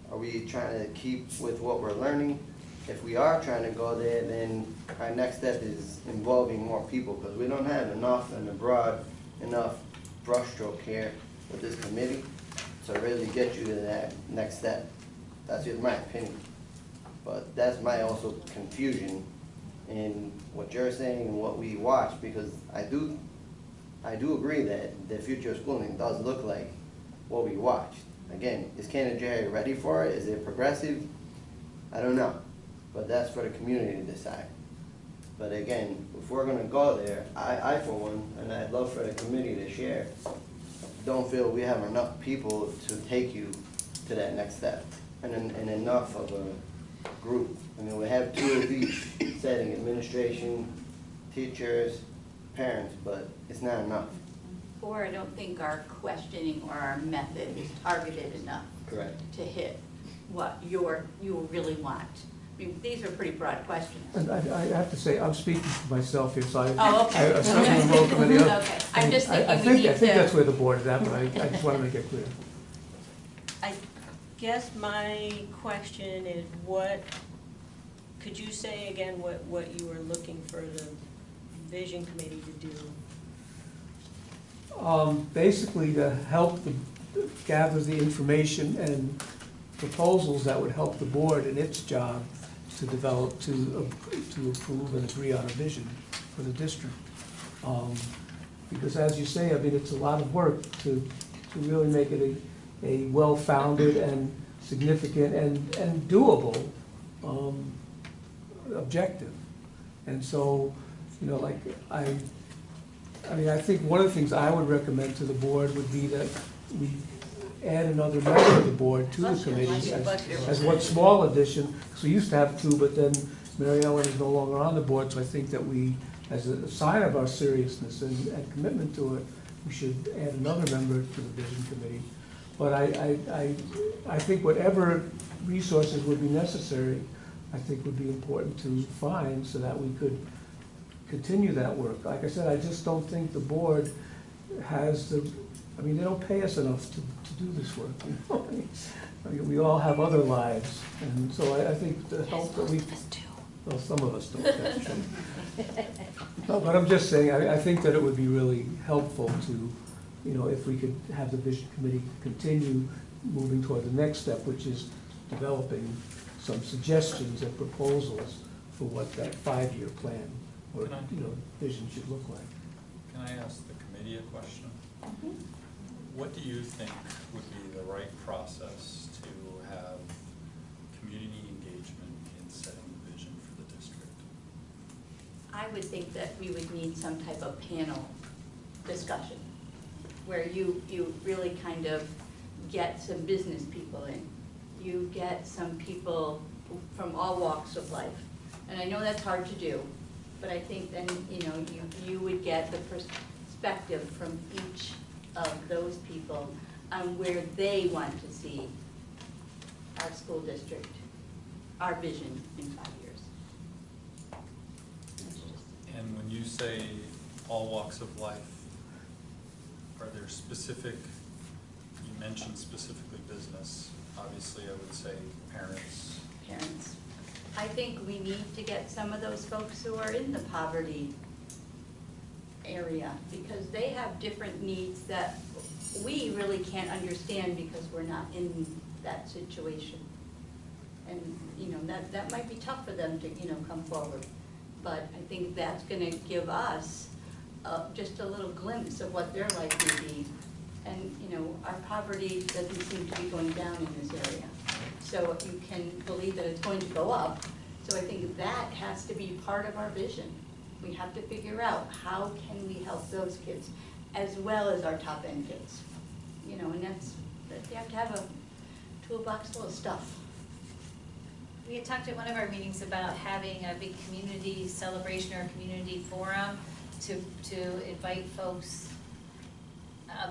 K: Are we trying to keep with what we're learning? If we are trying to go there, then our next step is involving more people, because we don't have enough and a broad enough brushstroke here with this committee to really get you to that next step. That's just my opinion. But that's my also confusion in what you're saying and what we watch, because I do agree that the future of schooling does look like what we watched. Again, is Canajoharie ready for it? Is it progressive? I don't know. But that's for the community to decide. But again, if we're gonna go there, I for one, and I'd love for the committee to share, don't feel we have enough people to take you to that next step, and enough of a group. I mean, we have two of each setting, administration, teachers, parents, but it's not enough.
M: Or I don't think our questioning or our method is targeted enough
K: Correct.
M: to hit what you really want. I mean, these are pretty broad questions.
G: And I have to say, I'm speaking for myself here, so I
M: Okay.
G: certainly welcome any other.
M: Okay, I'm just thinking
G: I
M: we
G: think
M: need
G: I think
M: to-
G: that's where the board is at, but I just want to make it clear.
B: I guess my question is could you say again what you were looking for the vision committee to do?
G: Basically to help gather the information and proposals that would help the board in its job to develop, to approve and agree on a vision for the district. Because as you say, I mean, it's a lot of work to really make it a well-founded and significant and doable objective. And so, you know, like I mean, I think one of the things I would recommend to the board would be that we add another member of the board to the committee as one small addition, because we used to have two, but then Mary Ellen is no longer on the board, so I think that we, as a sign of our seriousness and commitment to it, we should add another member to the vision committee. But I think whatever resources would be necessary, I think would be important to find so that we could continue that work. Like I said, I just don't think the board has the, I mean, they don't pay us enough to do this work. You know? I mean, we all have other lives, and so I think the help that we, well, some of us don't, that's true. No, but I'm just saying, I think that it would be really helpful to, you know, if we could have the vision committee continue moving toward the next step, which is developing some suggestions and proposals for what that 5-year plan or, you know, vision should look like.
E: Can I ask the committee a question? What do you think would be the right process to have community engagement in setting the vision for the district?
M: I would think that we would need some type of panel discussion where you really kind of get some business people in. You get some people from all walks of life. And I know that's hard to do, but I think then, you know, you would get the perspective from each of those people on where they want to see our school district, our vision in 5 years.
E: And when you say all walks of life, are there specific, you mentioned specifically business, obviously I would say parents.
M: Parents. I think we need to get some of those folks who are in the poverty area, because they have different needs that we really can't understand because we're not in that situation. And, you know, that might be tough for them to, you know, come forward. but I think that's gonna give us just a little glimpse of what their life may be. And, you know, our poverty doesn't seem to be going down in this area. So you can believe that it's going to go up. So I think that has to be part of our vision. We have to figure out how can we help those kids as well as our top end kids. You know, and you have to have a toolbox full of stuff.
D: We had talked at one of our meetings about having a big community celebration or a community forum to invite folks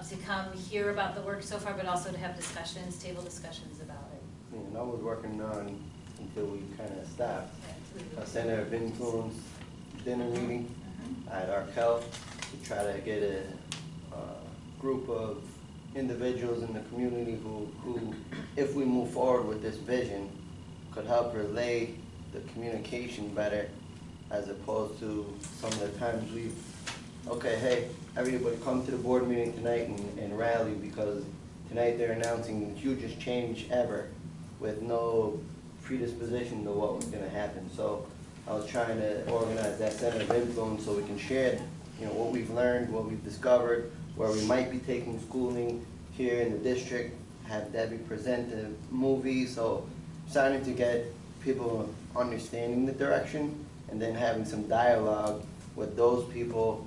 D: to come hear about the work so far, but also to have discussions, table discussions about it.
K: And I was working on, until we kind of stopped, a Center of Influence dinner meeting at Arkell to try to get a group of individuals in the community who, if we move forward with this vision, could help relay the communication better, as opposed to some of the times we've, okay, hey, everybody come to the board meeting tonight and rally, because tonight they're announcing the hugest change ever with no predisposition to what was gonna happen. So I was trying to organize that center of influence so we can share, you know, what we've learned, what we've discovered, where we might be taking schooling here in the district, have Debbie present a movie, so starting to get people understanding the direction, and then having some dialogue with those people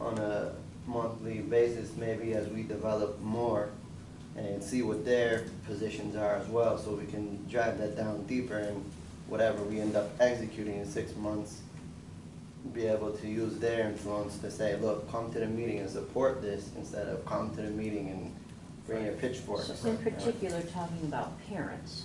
K: on a monthly basis, maybe as we develop more, and see what their positions are as well, so we can drive that down deeper, and whatever we end up executing in 6 months, be able to use their influence to say, look, come to the meeting and support this, instead of come to the meeting and bring your pitchforks.
F: So in particular, talking about parents.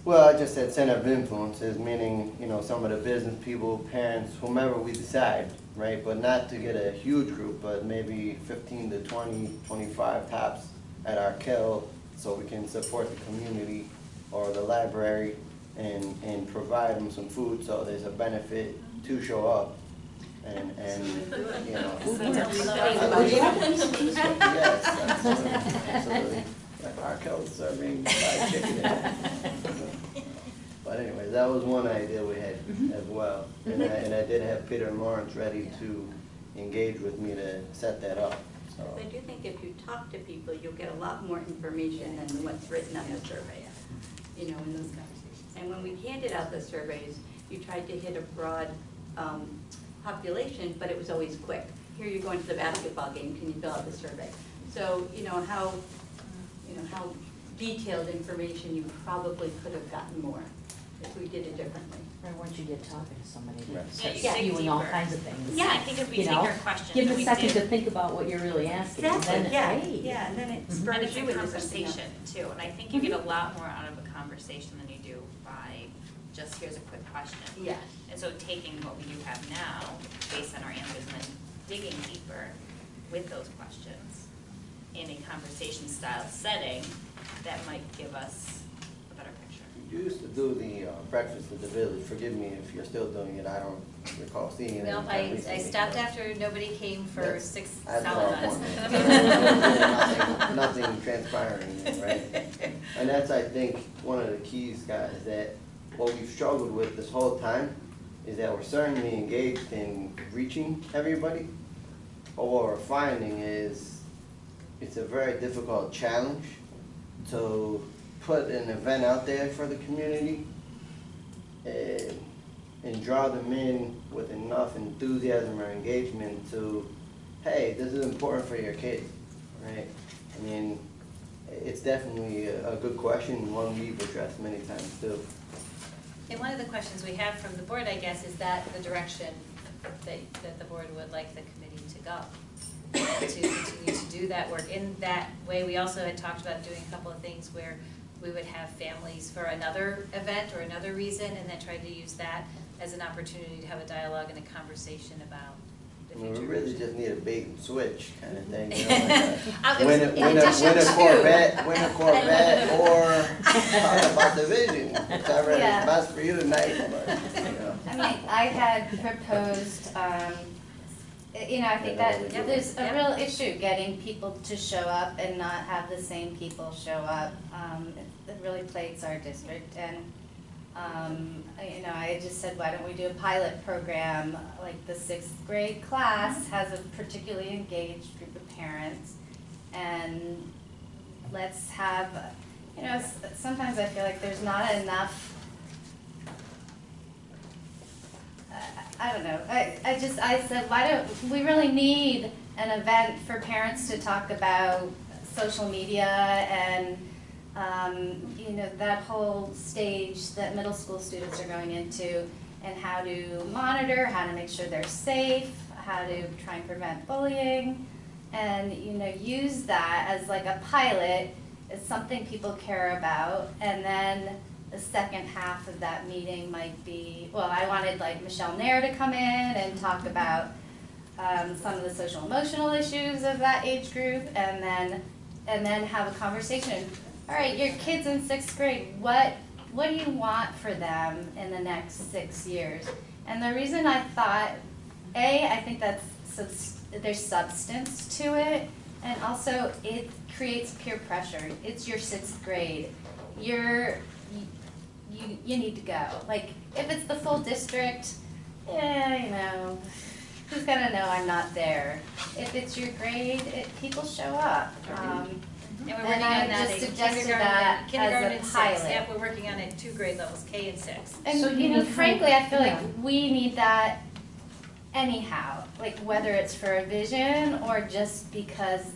K: Well, I just said center of influences, meaning, you know, some of the business people, parents, whomever we decide, right? But not to get a huge group, but maybe 15 to 20, 25 tops at Arkell, so we can support the community or the library and provide them some food, so there's a benefit to show up. And you know. Yes, absolutely. Arkell serving fried chicken. But anyway, that was one idea we had as well. And I did have Peter and Lawrence ready to engage with me to set that up, so.
M: I do think if you talk to people, you'll get a lot more information than what's written on the survey, you know, in those conversations. And when we handed out the surveys, you tried to hit a broad population, but it was always quick. Here you're going to the basketball game, can you fill out the survey? So, you know, how detailed information you probably could have gotten more if we did it differently.
F: Right, once you get talking to somebody,
K: Right.
F: they
D: Yeah,
F: set
D: you
F: you
D: dig
F: in all
D: deeper.
F: kinds of things.
D: Yeah, I think if we
F: You
D: take
F: know,
D: our questions.
F: Give them
D: and
F: a
D: we
F: second
D: did-
F: to think about what you're really asking, and then, hey.
M: Yeah, and then it
D: And
M: spurs
D: it's
M: you
D: a
M: into something else.
N: conversation too, and I think you get a lot more out of a conversation than you do by just here's a quick question.
M: Yeah.
N: And so taking what we do have now, based on our answers, and then digging deeper with those questions in a conversation style setting, that might give us a better picture.
K: You used to do the breakfast at the village. Forgive me if you're still doing it. I don't recall seeing it.
D: Well,
K: anytime
D: I
K: recently.
D: stopped after nobody came for
K: That's-
D: 6
K: That's
D: solid
K: all I
D: months.
K: wanted. Nothing transpiring, right? And that's, I think, one of the keys, guys, that what we've struggled with this whole time is that we're certainly engaged in reaching everybody, but what we're finding is it's a very difficult challenge to put an event out there for the community and draw them in with enough enthusiasm or engagement to, hey, this is important for your kids, right? I mean, it's definitely a good question, one we've addressed many times too.
D: And one of the questions we have from the board, I guess, is that the direction that the board would like the committee to go? To continue to do that work. In that way, we also had talked about doing a couple of things where we would have families for another event or another reason, and then try to use that as an opportunity to have a dialogue and a conversation about the
K: I mean,
D: future.
K: we really just need a bait and switch kind of thing, you know, like
D: It was in
K: win
D: addition
K: a
D: to.
K: Corvette, or talk about the vision, whatever is
L: Yeah.
K: best for you tonight, but, you know.
L: I mean, I had proposed, you know, I think that
K: Yep.
L: there's a
D: Yep.
L: real issue getting people to show up and not have the same people show up. It really plagues our district, and I just said, why don't we do a pilot program? Like the 6th grade class has a particularly engaged group of parents, and let's have, sometimes I feel like there's not enough, I don't know, I said, why don't, we really need an event for parents to talk about social media and that whole stage that middle school students are going into, and how to monitor, how to make sure they're safe, how to try and prevent bullying, and use that as like a pilot. It's something people care about, and then the second half of that meeting might be, well, I wanted like Michelle Nair to come in and talk about some of the social emotional issues of that age group, and then have a conversation. All right, your kids in 6th grade, what do you want for them in the next 6 years? And the reason I thought, I think there's substance to it, and also it creates peer pressure. It's your 6th grade. You need to go. Like, if it's the full district, who's gonna know I'm not there? If it's your grade, people show up.
D: And we're working on that
L: just
D: in
L: suggested that
D: kindergarten
L: as
D: and
L: a
D: 6.
L: pilot.
D: Yep, we're working on it 2 grade levels, K and 6.
L: And
F: So
L: frankly, I feel
F: yeah.
L: like we need that anyhow, like whether it's for a vision or just because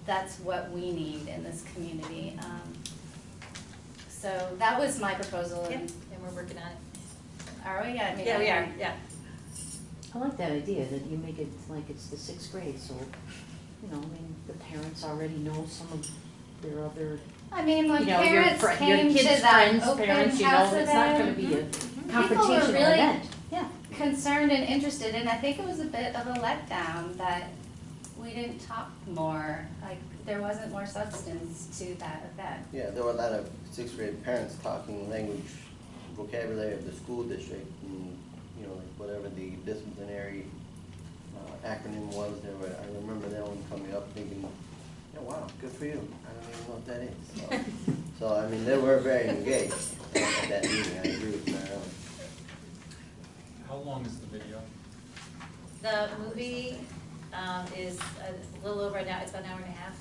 L: that's what we need in this community. So that was my proposal.
D: Yep, and we're working on it.
L: Are we?
D: Yeah, we are, yeah.
F: I like that idea, that you make it like it's the 6th grade, so, the parents already know some of their other,
L: When
F: your
L: parents
F: your
L: came
F: kids'
L: to that
F: friends,
L: open
F: parents,
L: house
F: it's not gonna
L: event,
F: be a
L: people were
F: confrontational
L: really
F: event. Yeah.
L: concerned and interested, and I think it was a bit of a letdown that we didn't talk more, like there wasn't more substance to that event.
K: Yeah, there were a lot of 6th grade parents talking language, vocabulary of the school district, and, like whatever the disciplinary acronym was, I remember that one coming up thinking, wow, good for you, I don't even know what that is. So they were very engaged at that meeting, I agree with Marilyn.
E: How long is the video?
D: The movie is a little over an hour, it's about an hour and a half.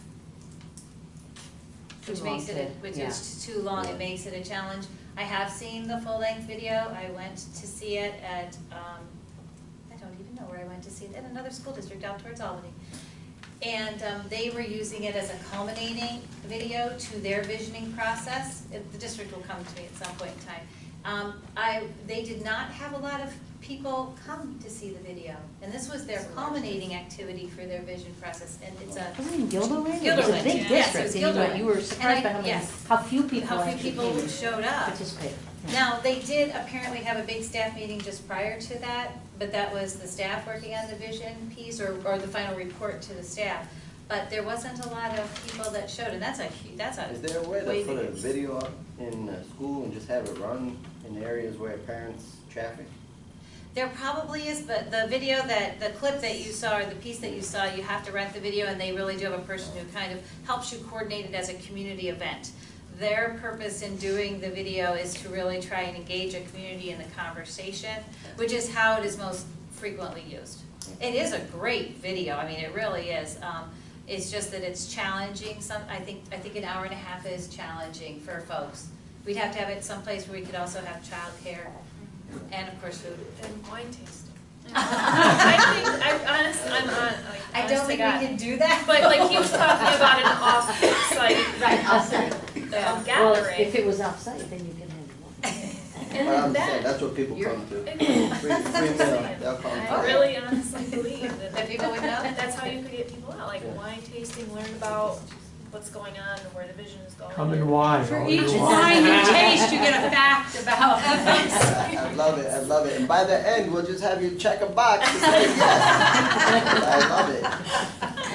F: Too
D: Which
F: long
D: makes it, which is too long, it makes it a challenge. I have seen the full-length video, I went to see it at, I don't even know where I went to see it, at another school district out towards Albany. And they were using it as a culminating video to their visioning process. The district will come to me at some point in time. They did not have a lot of people come to see the video, and this was their culminating activity for their vision process, and it's a.
F: Was it in Gilderland? It was a
D: Gilderland,
F: big
D: yes, it was
F: district, and
D: Gilderland.
F: you were surprised by how few people actually
D: showed up.
F: participated. Yeah.
D: Now, they did apparently have a big staff meeting just prior to that, but that was the staff working on the vision piece, or the final report to the staff. But there wasn't a lot of people that showed, and that's a
K: Is there a way to put a video up in school and just have it run in areas where parents traffic?
D: There probably is, but the video the clip that you saw, or the piece that you saw, you have to rent the video, and they really do have a person who kind of helps you coordinate it as a community event. Their purpose in doing the video is to really try and engage a community in the conversation, which is how it is most frequently used. It is a great video, it really is. It's just that it's challenging. I think an hour and a half is challenging for folks. We'd have to have it someplace where we could also have childcare. And of course food.
J: And wine tasting.
D: I don't think we can do that.
J: But like he was talking about an off-site,
F: Right, offsite.
J: gathering.
F: Well, if it was offsite, then you can have one.
K: Well, I'm saying, that's what people come to. Free meal, they'll come
J: I
K: to.
J: really honestly believe
D: That people would know?
J: that's how you could get people out, like wine tasting, learn about what's going on and where the vision is going.
G: Come and wine.
C: For
G: all
C: each
G: you
C: wine
G: want.
C: you taste, you get a fact about
K: I love it, I love it. And by the end, we'll just have you check a box to say yes. I love it.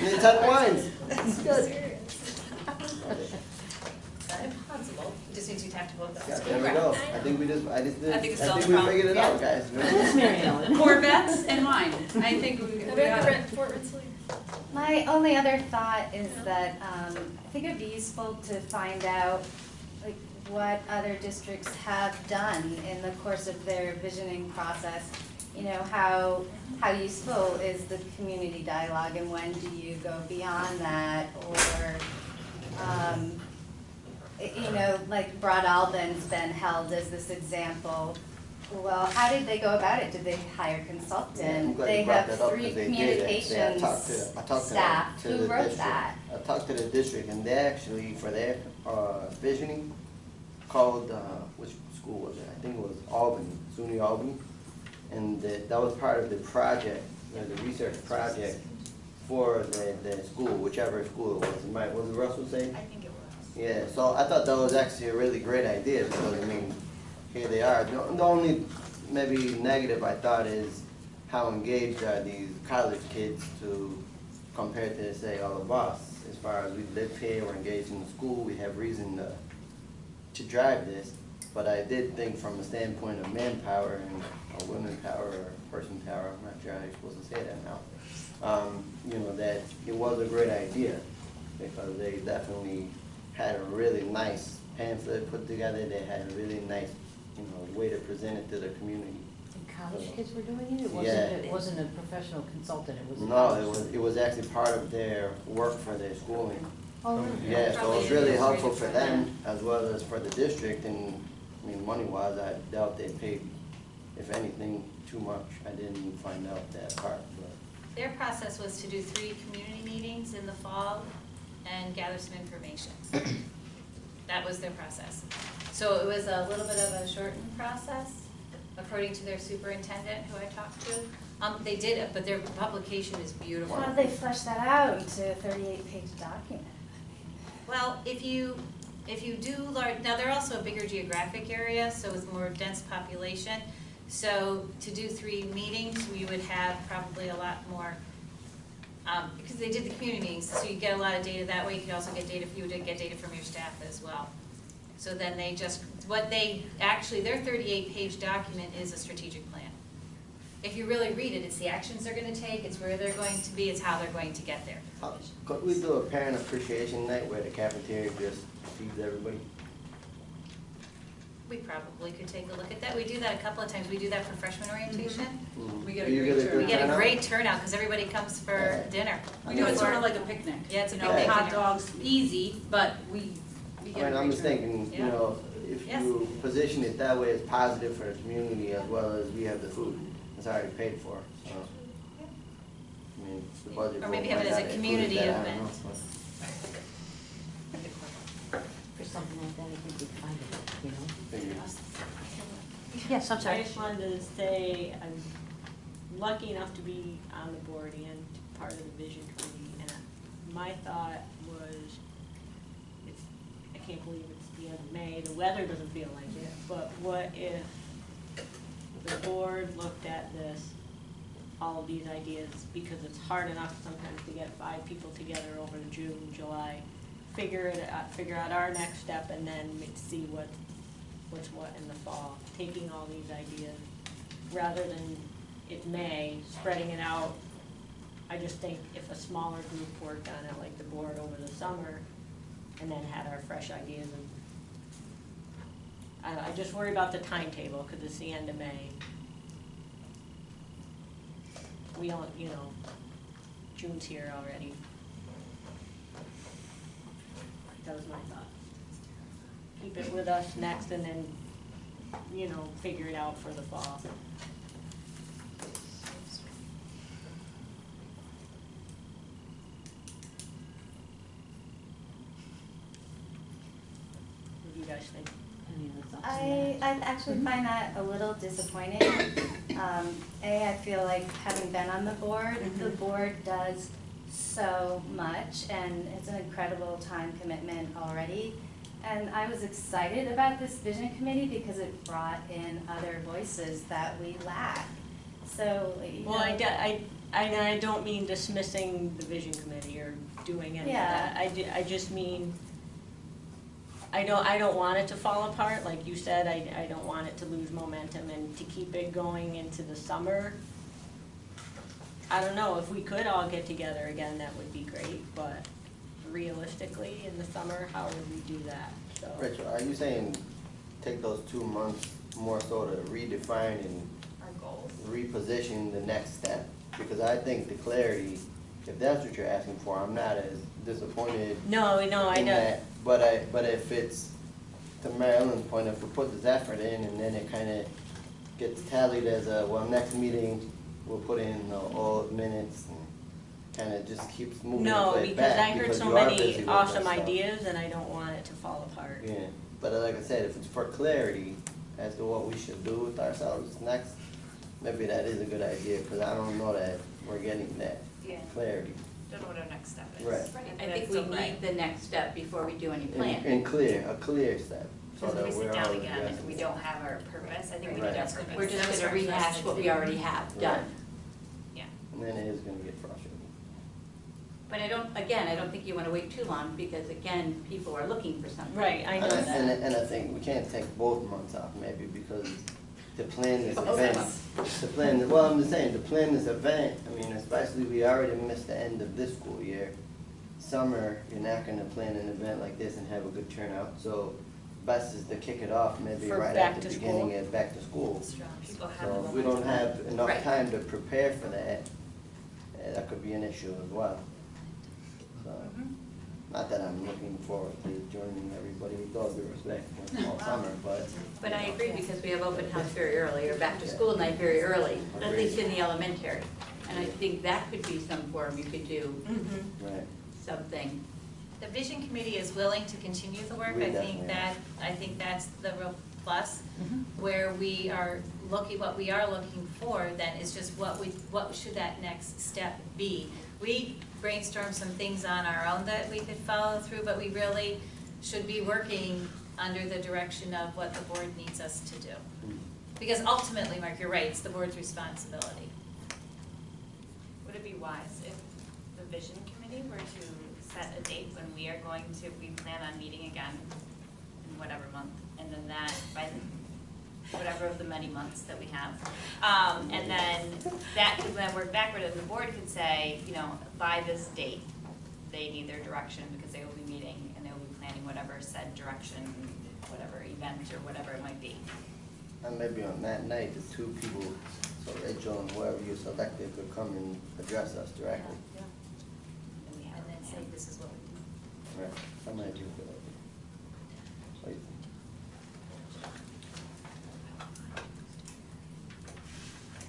K: You need 10 wines. It's good.
D: Not impossible. It just needs to be tactical about
K: Yeah,
D: it.
K: there we go. I think we figured it
F: Yeah.
K: out, guys.
F: Yes, Mary Ellen.
C: Corvettes and wine. I think we got it.
J: Fort Rensselaer.
L: My only other thought is that I think it would be useful to find out like what other districts have done in the course of their visioning process. You know, how useful is the community dialogue, and when do you go beyond that? Or, you know, like Broad Albin's been held as this example. Well, how did they go about it? Did they hire a consultant? They have 3 communications
K: I talked
L: staff.
K: to
L: Who
K: the
L: wrote
K: district.
L: that?
K: I talked to the district, and they actually, for their visioning, called, which school was it? I think it was Albany, SUNY Albany. And that was part of the project, the research project for the school, whichever school it was. Was it Russell saying?
N: I think it was.
K: Yeah, so I thought that was actually a really great idea, because, I mean, here they are. The only maybe negative I thought is how engaged are these college kids compared to, say, all of us. As far as we live here, we're engaged in the school, we have reason to drive this. But I did think from a standpoint of manpower and women power or person power, I'm not sure how you're supposed to say that now, you know, that it was a great idea, because they definitely had a really nice pamphlet put together. They had a really nice, you know, way to present it to the community.
F: And college kids were doing it?
K: Yeah.
F: It wasn't a professional consultant, it was a
K: No,
F: college.
K: it was actually part of their work for their schooling.
F: Oh, really?
K: Yeah, so it was really helpful for them as well as for the district, and, I mean, money-wise, I doubt they paid, if anything, too much. I didn't find out that part, but.
D: Their process was to do 3 community meetings in the fall and gather some information. That was their process. So it was a little bit of a shortened process, according to their superintendent, who I talked to. They did it, but their publication is beautiful.
L: How did they flesh that out into a 38-page document?
D: Well, if you do large, now they're also a bigger geographic area, so it's more dense population. So to do 3 meetings, we would have probably a lot more, because they did the community meetings, so you get a lot of data that way. You could also get data, you would get data from your staff as well. So then they just, their 38-page document is a strategic plan. If you really read it, it's the actions they're gonna take, it's where they're going to be, it's how they're going to get there.
K: Could we do a parent appreciation night where the cafeteria just feeds everybody?
D: We probably could take a look at that. We do that a couple of times. We do that for freshman orientation.
I: We get a
K: Do you
I: great
K: get a
I: turnout.
K: good
D: We get a
K: turnout?
D: great turnout because everybody comes for
K: Yeah.
D: dinner.
I: We do it sort of like a picnic.
D: Yeah, it's a
I: You know,
D: picnic
I: hot
D: dinner.
I: dogs, easy, but we
K: I
I: get a
K: mean,
I: great
K: I'm just
I: turnout.
K: thinking, you
D: Yeah.
K: know, if
D: Yes.
K: you position it that way, it's positive for the community as well as we have the food. It's already paid for, so. I mean, the budget.
D: Or maybe
K: vote
D: have it
K: might
D: as a
K: not include
D: community
K: that, I don't
D: event.
K: know,
F: For something like that, I think we'd find it, you know?
K: but figure.
F: Yes, I'm
B: I
F: sorry.
B: just wanted to say, I'm lucky enough to be on the board and part of the vision committee, and my thought was, I can't believe it's the end of May, the weather doesn't feel like it, but what if the board looked at this, all of these ideas, because it's hard enough sometimes to get 5 people together over June, July, figure out our next step, and then see what's what in the fall, taking all these ideas, rather than it's May, spreading it out. I just think if a smaller group worked on it, like the board over the summer, and then had our fresh ideas, and I just worry about the timetable, because it's the end of May. We don't, you know, June's here already. That was my thought. Keep it with us next, and then, you know, figure it out for the fall. What do you guys think?
F: Any other thoughts on that?
L: I actually find that a little disappointing. I feel like having been on the board does so much, and it's an incredible time commitment already. And I was excited about this vision committee because it brought in other voices that we lack. So, you know.
B: Well, I don't mean dismissing the vision committee or doing any of
L: Yeah.
B: that. I just mean, I don't want it to fall apart, like you said, I don't want it to lose momentum, and to keep it going into the summer. I don't know, if we could all get together again, that would be great, but realistically in the summer, how would we do that? So,
K: Rachel, are you saying take those 2 months more so to redefine and
N: Our goals.
K: reposition the next step? Because I think the clarity, if that's what you're asking for, I'm not as disappointed
B: no, I
K: in
B: know.
K: that. But if it's, to Mary Ellen's point, if we put this effort in and then it kind of gets tallied as next meeting, we'll put in all minutes and kind of just keeps moving the
B: No,
K: plate
B: because
K: back.
B: I heard
K: because
B: so
K: you are busy
B: many
K: with
B: awesome
K: that stuff.
B: ideas and I don't want it to fall apart.
K: Yeah, but like I said, if it's for clarity as to what we should do with ourselves next, maybe that is a good idea, because I don't know that we're getting that
N: Yeah.
K: clarity.
N: Don't know what our next step is.
K: Right.
M: I think we need the next step before we do any planning.
K: And a clear step, so
N: Because
K: that
N: if we
K: we're
N: sit
K: all
N: down again and
K: addressing
N: we
K: it.
N: don't have our purpose, I think we
K: Right.
N: need our purpose.
M: We're just gonna rehash what we already have done.
N: Yeah.
K: And then it is gonna get frustrating.
M: But I don't think you wanna wait too long, because again, people are looking for something.
B: Right, I know
K: And
B: that.
K: and I think we can't take both months off maybe, because to plan this
M: Both
K: event,
M: months.
K: well, I'm just saying, to plan this event, I mean, especially we already missed the end of this school year. Summer, you're not gonna plan an event like this and have a good turnout, so best is to kick it off maybe
B: For
K: right
B: back
K: at the
B: to
K: beginning
B: school.
K: of back to school.
N: People have
K: So
N: the
K: if we don't
N: momentum.
K: have enough
M: Right.
K: time to prepare for that, that could be an issue as well. So, not that I'm looking forward to joining everybody with all due respect all summer, but.
M: But I agree, because we have open house very early, or back to school night very early, at least in the elementary. And I think that could be some form you could do
K: Right.
M: something.
D: The vision committee is willing to continue the work.
K: We
D: I
K: definitely
D: think that's the real plus.
B: Mm-hmm.
D: Where what we are looking for then is just what should that next step be? We brainstormed some things on our own that we could follow through, but we really should be working under the direction of what the board needs us to do. Because ultimately, Mark, you're right, it's the board's responsibility.
N: Would it be wise if the vision committee were to set a date when we plan on meeting again in whatever month, and then that, by whatever of the many months that we have, and then that could then work backward, and the board could say, by this date, they need their direction, because they will be meeting, and they will be planning whatever said direction, whatever event, or whatever it might be.
K: And maybe on that night, the 2 people, so Rachel and whoever you selected could come and address us directly.
N: And then say, this is what we do.
K: Right, that might be a good idea. What do you think?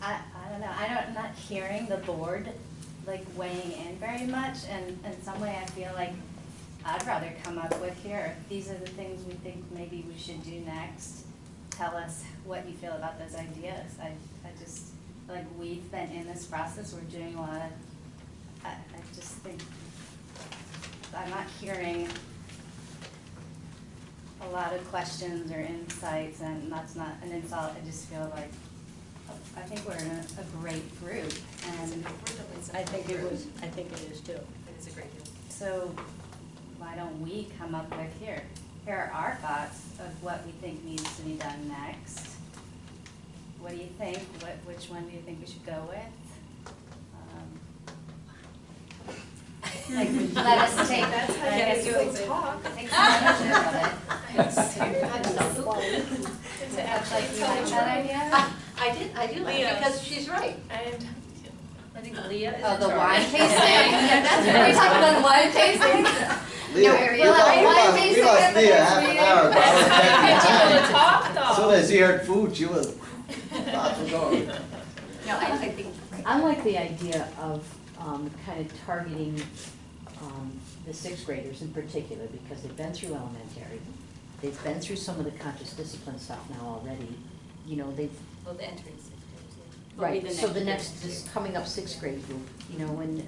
L: I don't know, I'm not hearing the board like weighing in very much, and in some way I feel like I'd rather come up with, here, these are the things we think maybe we should do next. Tell us what you feel about those ideas. I just feel like we've been in this process, we're doing a lot of, I just think, I'm not hearing a lot of questions or insights, and that's not an insult, I just feel like, I think we're in a great group, and
B: I think it is too.
N: It's a great deal.
L: so why don't we come up with, here are our thoughts of what we think needs to be done next. What do you think? Which one do you think we should go with? Like, let us take,
D: That's how
L: I
D: you
L: guess
D: do
L: we'll
D: it.
L: talk, take some ownership of it. That's like, you like that idea?
M: I do like it, because she's right.
D: And I think Leah is
L: Oh,
D: in
L: the
D: charge.
L: wine tasting? Yeah, that's, are we talking about the wine tasting?
K: Leah,
L: we'll have a wine tasting
K: we lost
L: at the
K: Leah
L: next
K: half an
L: meeting.
K: hour ago. I was checking the time.
D: Talk
K: As
D: though.
K: soon as she heard food, she was, thoughts were going.
M: No, I think,
F: I like the idea of kind of targeting the 6th graders in particular, because they've been through elementary, they've been through some of the conscious discipline stuff now already, they've,
D: Well, the entry is.
M: Will be
F: right,
M: the
F: so the
M: next
F: next, this coming up 6th grade group, and,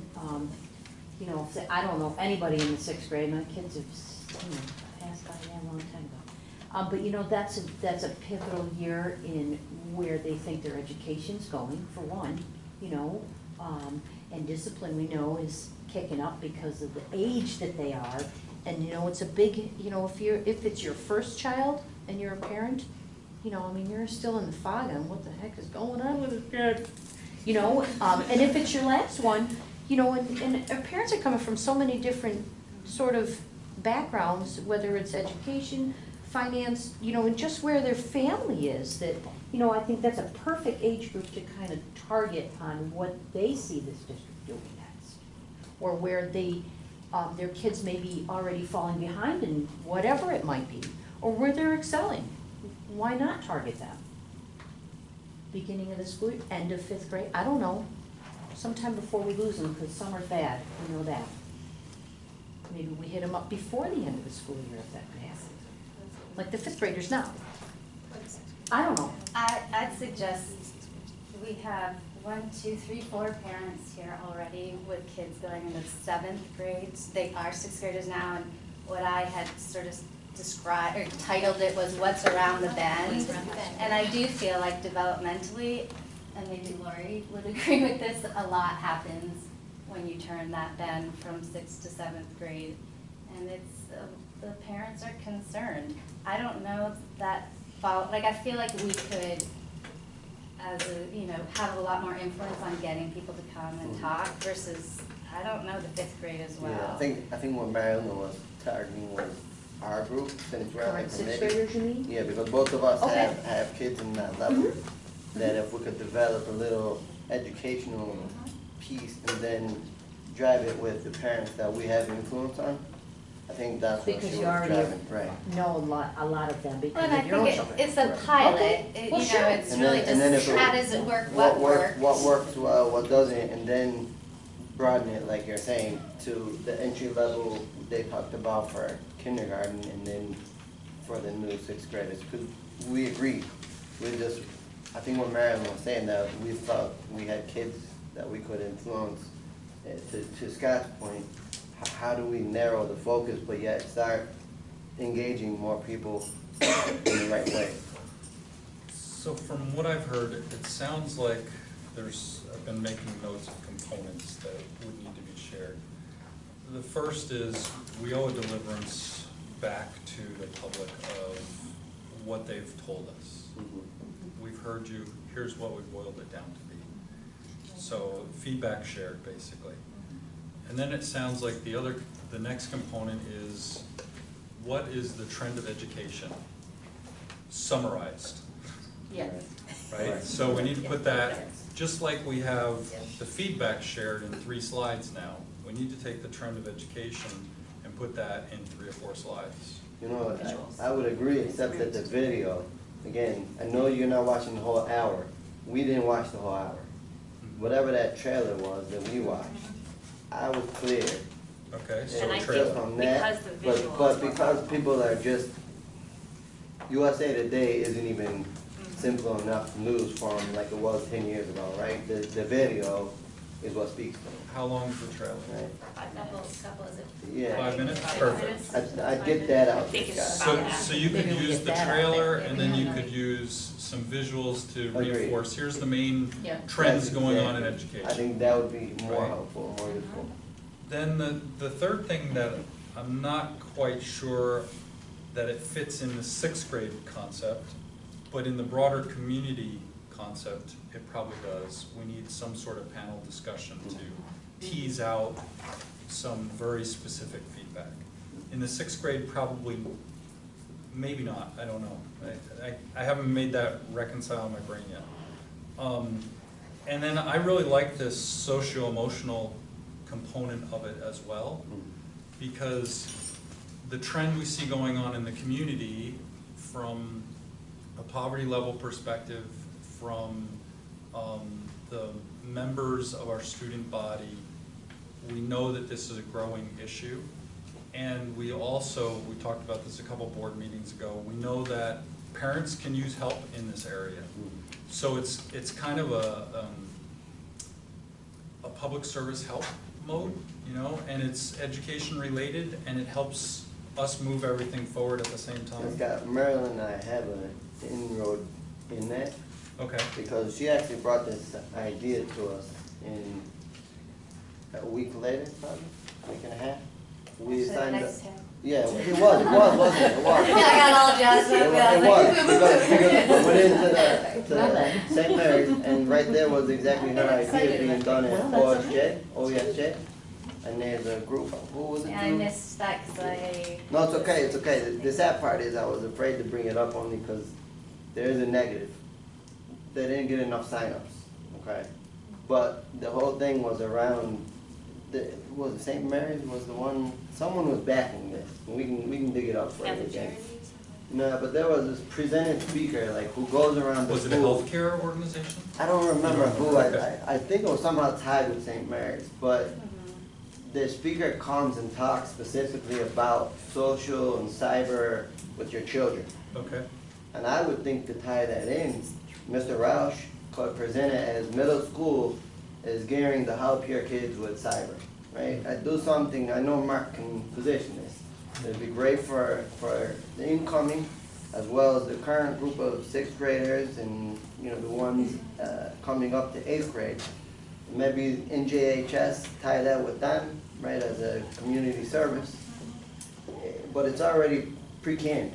F: say, I don't know anybody in the 6th grade, my kids have, passed by that a long time ago. But that's a pivotal year in where they think their education's going, for one, and discipline we know is kicking up because of the age that they are. And it's a big, if it's your first child and you're a parent, you're still in the fog on what the heck is going on with this kid. And if it's your last one, and parents are coming from so many different sort of backgrounds, whether it's education, finance, you know, and just where their family is, that, you know, I think that's a perfect age group to kind of target on what they see this district doing next. Or where they, their kids may be already falling behind in whatever it might be, or where they're excelling. Why not target them? Beginning of the school year, end of 5th grade, I don't know. Sometime before we lose them, because some are bad, we know that. Maybe we hit them up before the end of the school year, if that could happen. Like the 5th graders now. I don't know.
L: I'd suggest we have 1, 2, 3, 4 parents here already with kids going into 7th grades. They are 6th graders now, and what I had sort of described or titled it was "What's Around the Bend." And I do feel like developmentally, and maybe Lori would agree with this, a lot happens when you turn that bend from 6th to 7th grade, and it's the parents are concerned. I don't know that like I feel like we could, as a, you know, have a lot more influence on getting people to come and talk versus, I don't know, the 5th grade as well.
K: Yeah, I think what Marilyn was targeting was our group, since we're on the committee.
F: 6th graders, you mean?
K: Yeah, because both of us
F: Okay.
K: have kids in that level, that if we could develop a little educational piece and then drive it with the parents that we have influence on, I think that's what
F: Because
K: she
F: you
K: was
F: already
K: driving, right.
F: know a lot of them because
L: Well, and
F: of your own
L: I think
F: children.
L: it's a
K: Right.
L: pilot.
F: Okay.
L: It-
F: Well,
L: you
F: sure.
L: know, it's
K: And
L: really
K: then- and then
L: just
K: if it-
L: how does it work, what works.
K: What works well, what doesn't, and then broaden it, like you're saying, to the entry level they talked about for kindergarten and then for the new 6th graders, because we agreed. I think what Marilyn was saying, that we thought we had kids that we could influence. To Scott's point, how do we narrow the focus but yet start engaging more people in the right way?
E: So from what I've heard, it sounds like I've been making notes of components that would need to be shared. The first is we owe a deliverance back to the public of what they've told us. We've heard you, here's what we boiled it down to be. So feedback shared, basically. And then it sounds like the next component is, what is the trend of education summarized?
F: Yes.
E: Right, so we need to put that, just like we have the feedback shared in 3 slides now, we need to take the trend of education and put that in 3 or 4 slides.
K: You know, I would agree, except that the video, again, I know you're not watching the whole hour. We didn't watch the whole hour. Whatever that trailer was that we watched, I was clear.
E: Okay, so
N: And I
E: a
N: think
E: trailer.
K: From that,
N: because the visual
K: but
N: is more
K: because people are just, USA Today isn't even simple enough news from like it was 10 years ago, right? The video is what speaks to them,
E: How long is the trailer?
K: right?
D: Couple, is it?
K: Yeah.
E: 5 minutes?
D: 5
E: Perfect.
D: minutes?
K: I'd get that out
N: I think
K: there,
N: it's
K: Scott.
N: about
E: So you could
F: Maybe we
E: use
F: get
E: the
F: that out
E: trailer
F: there.
E: and then you could use some visuals to
K: Agreed.
E: reinforce, here's the main
F: Yeah.
E: trends
K: That's
E: going on in
K: exactly.
E: education.
K: I think that would be more
E: Right.
K: helpful, more useful.
E: Then the third thing that I'm not quite sure that it fits in the 6th grade concept, but in the broader community concept, it probably does. We need some sort of panel discussion to tease out some very specific feedback. In the 6th grade, probably, maybe not, I don't know. I haven't made that reconcile in my brain yet. And then I really like this socio-emotional component of it as well, because the trend we see going on in the community from a poverty level perspective, from the members of our student body, we know that this is a growing issue. And we talked about this a couple board meetings ago, we know that parents can use help in this area. So it's kind of a public service help mode, you know, and it's education related and it helps us move everything forward at the same time.
K: Scott, Marilyn and I have an inroad in that.
E: Okay.
K: Because she actually brought this idea to us in a week later, probably, week and a half. We signed up. Yeah, it was, wasn't it? It was.
L: Yeah, I got all jazzed up.
K: It was, because we went into St. Mary's, and right there was exactly her idea being done at OSJ. and there's a group, who was it?
L: And I
K: Drew?
L: missed that because I.
K: No, it's okay, it's okay. The sad part is I was afraid to bring it up only because there is a negative. They didn't get enough signups, okay? But the whole thing was around, was it St. Mary's was the one, someone was backing this. We can dig it up for you
N: Catholic
K: again.
N: Charities?
K: No, but there was this presented speaker, like, who goes around the
E: Was it a
K: school.
E: healthcare organization?
K: I don't remember who,
E: Okay.
K: I think it was somehow tied with St. Mary's, but the speaker comes and talks specifically about social and cyber with your children.
E: Okay.
K: And I would think to tie that in, Mr. Roush could present it as middle school is gearing to help your kids with cyber, right? I do something, I know Mark can position this. It'd be great for the incoming, as well as the current group of sixth graders and, you know, the ones coming up to eighth grade. Maybe in JHS, tie that with them, right, as a community service. But it's already pre-canned,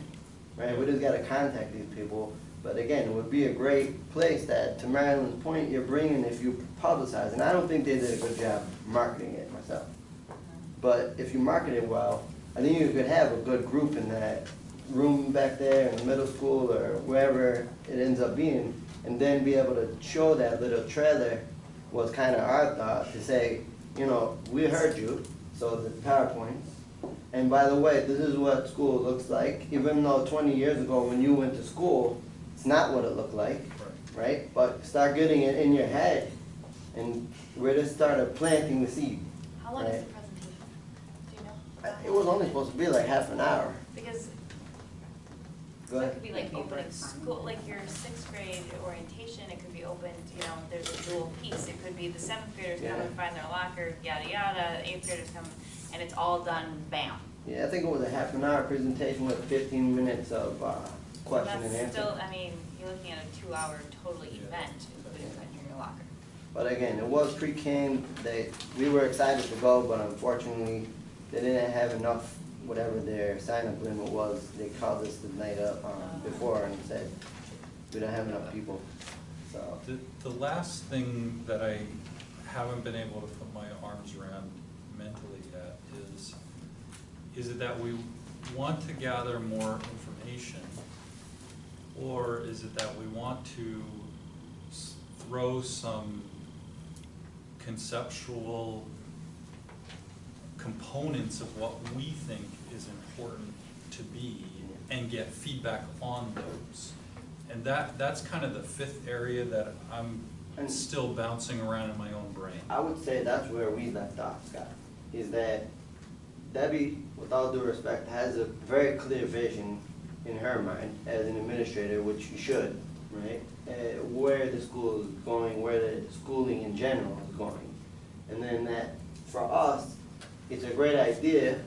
K: right? We just gotta contact these people. But again, it would be a great place that, to Marilyn's point, you're bringing if you publicize. And I don't think they did a good job marketing it myself. But if you market it well, I think you could have a good group in that room back there in the middle school or wherever it ends up being, and then be able to show that little trailer was kind of our thought to say, you know, we heard you, so the PowerPoints. And by the way, this is what school looks like, even though 20 years ago when you went to school, it's not what it looked like, right? But start getting it in your head, and we just started planting the seed.
N: How long
D: What
N: is
D: is
N: the presentation? Do you know?
K: It was only supposed to be like half an hour.
N: Because
K: Go
N: so it
K: ahead.
N: could be like opening school, like your sixth grade orientation, it could be opened, you know, there's a dual piece. It could be the seventh graders come and find their locker, yada yada, eighth graders come, and it's all done bam.
K: Yeah, I think it was a half an hour presentation with 15 minutes of question and
N: That's
K: answer.
N: still, I mean, you're looking at a 2-hour totally event, including putting in your locker.
K: But again, it was pre-canned. We were excited to go, but unfortunately, they didn't have enough, whatever their sign-up limit was. They called us the night up before and said, we don't have enough people, so.
E: The last thing that I haven't been able to put my arms around mentally yet is it that we want to gather more information, or is it that we want to throw some conceptual components of what we think is important to be and get feedback on those? And that's kind of the fifth area that I'm still bouncing around in my own brain.
K: I would say that's where we left off, Scott, is that Debbie, with all due respect, has a very clear vision in her mind as an administrator, which she should, right? Where the school is going, where the schooling in general is going. And then that, for us, it's a great idea.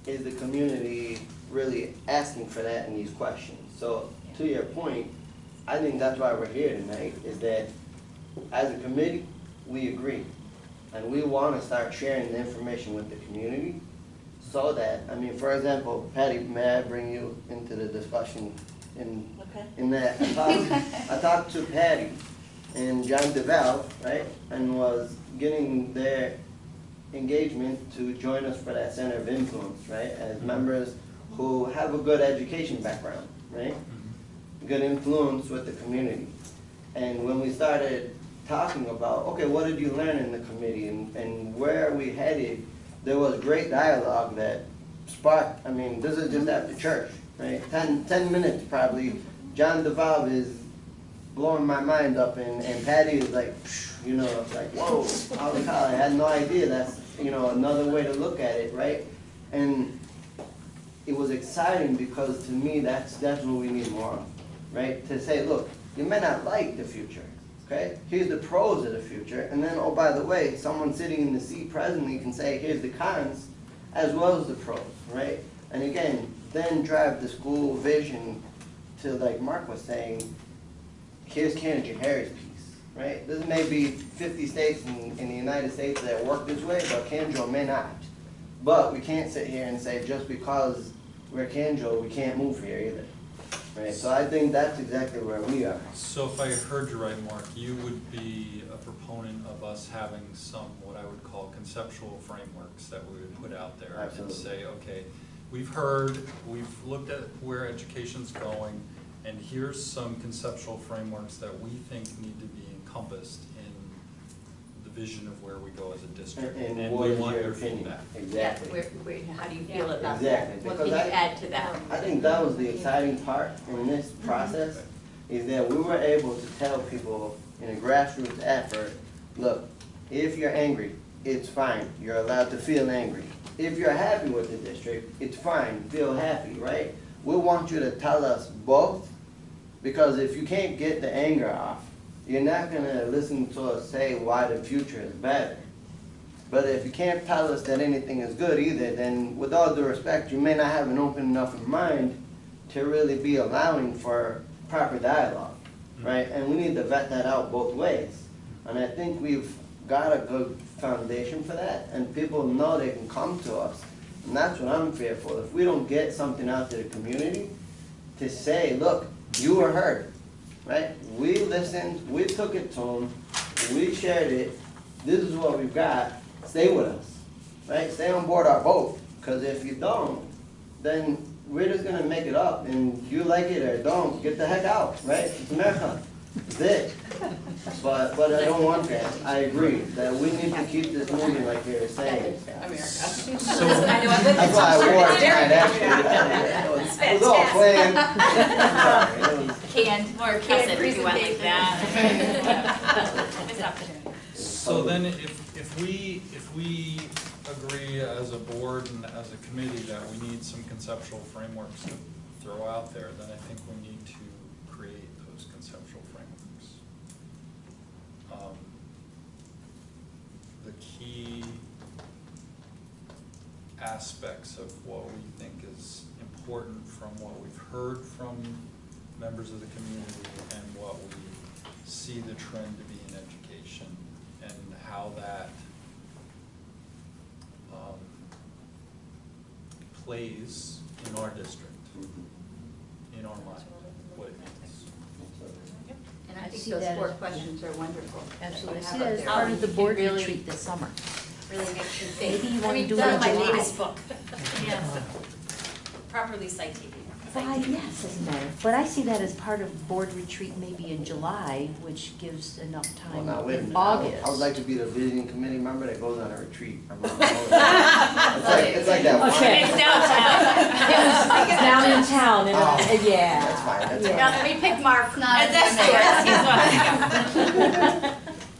K: Is the community really asking for that in these questions? So, to your point, I think that's why we're here tonight, is that as a committee, we agree. And we want to start sharing the information with the community so that, I mean, for example, Patty, may I bring you into the discussion in that? I talked to Patty and John DeVal, right, and was getting their engagement to join us for that Center of Influence, right, as members who have a good education background, right? Good influence with the community. And when we started talking about, okay, what did you learn in the committee and where are we headed, there was great dialogue that sparked, I mean, this is just after church, right? 10 minutes probably. John DeVal is blowing my mind up and Patty is like, you know, it's like, whoa, holy cow, I had no idea that's, you know, another way to look at it, right? And it was exciting because to me, that's what we need more of, right? To say, look, you may not like the future, okay? Here's the pros of the future, and then, oh, by the way, someone sitting in the seat presently can say, here's the cons, as well as the pros, right? And again, then drive the school vision to, like Mark was saying, here's Canajoharie's piece, right? This may be 50 states in the United States that work this way, but Canajoharie may not. But we can't sit here and say just because we're Canajoharie, we can't move here either. right? So I think that's exactly where we are.
E: So if I heard you right, Mark, you would be a proponent of us having some, what I would call conceptual frameworks that we would put out there and
K: Absolutely.
E: say, okay, we've heard, we've looked at where education's going, and here's some conceptual frameworks that we think need to be encompassed in the vision of where we go as a district.
K: And
E: we
K: what is
E: want
K: your
E: your
K: opinion?
E: feedback.
K: Exactly.
M: How do you feel about that?
K: Exactly,
M: What
K: because
M: can you
K: I-
M: add to that?
K: I think that was the exciting part in this process, is that we were able to tell people in a grassroots effort, look, if you're angry, it's fine, you're allowed to feel angry. If you're happy with the district, it's fine, feel happy, right? We want you to tell us both, because if you can't get the anger off, you're not gonna listen to us say why the future is better. But if you can't tell us that anything is good either, then with all due respect, you may not have an open enough mind to really be allowing for proper dialogue, right? And we need to vet that out both ways. And I think we've got a good foundation for that, and people know they can come to us. And that's what I'm fearful. If we don't get something out to the community to say, look, you were heard, right? We listened, we took it to them, we shared it, this is what we've got, stay with us, right? Stay on board our boat, because if you don't, then we're just gonna make it up, and you like it or don't, get the heck out, right? It's America, that's it. But I don't want that. I agree that we need to keep this moving like you're saying.
E: So,
K: That's why I wore it tonight, actually. It was all planned.
N: Canned, more canned if you went like that. Missed opportunity.
E: so then if we agree as a board and as a committee that we need some conceptual frameworks to throw out there, then I think we need to create those conceptual frameworks. The key aspects of what we think is important from what we've heard from members of the community and what we see the trend to be in education, and how that plays in our district, in our mind, what it means.
M: And I think
F: see
M: those
F: that
M: 4
F: as-
M: questions are wonderful.
F: Absolutely. I
M: That
F: see
M: you
F: that
M: have
F: as
M: up
F: part
M: there.
F: of the
M: You
F: board
M: really-
F: retreat this summer.
N: Really makes you think.
F: Maybe you want to do it
D: That's
F: in
D: my
F: July.
D: latest book.
N: Yeah. Properly cited.
F: Why, yes, doesn't matter. But I see that as part of board retreat maybe in July, which gives enough
K: Well,
F: time
K: now, wait a
F: in
K: minute.
F: August.
K: I would like to be the vision committee member that goes on a retreat. It's like that one.
F: Okay.
N: It's downtown.
F: It's down in town, and,
K: Oh,
F: yeah.
K: That's fine, that's
F: Yeah.
K: fine.
L: Now, we pick Mark, not.
N: That's yours.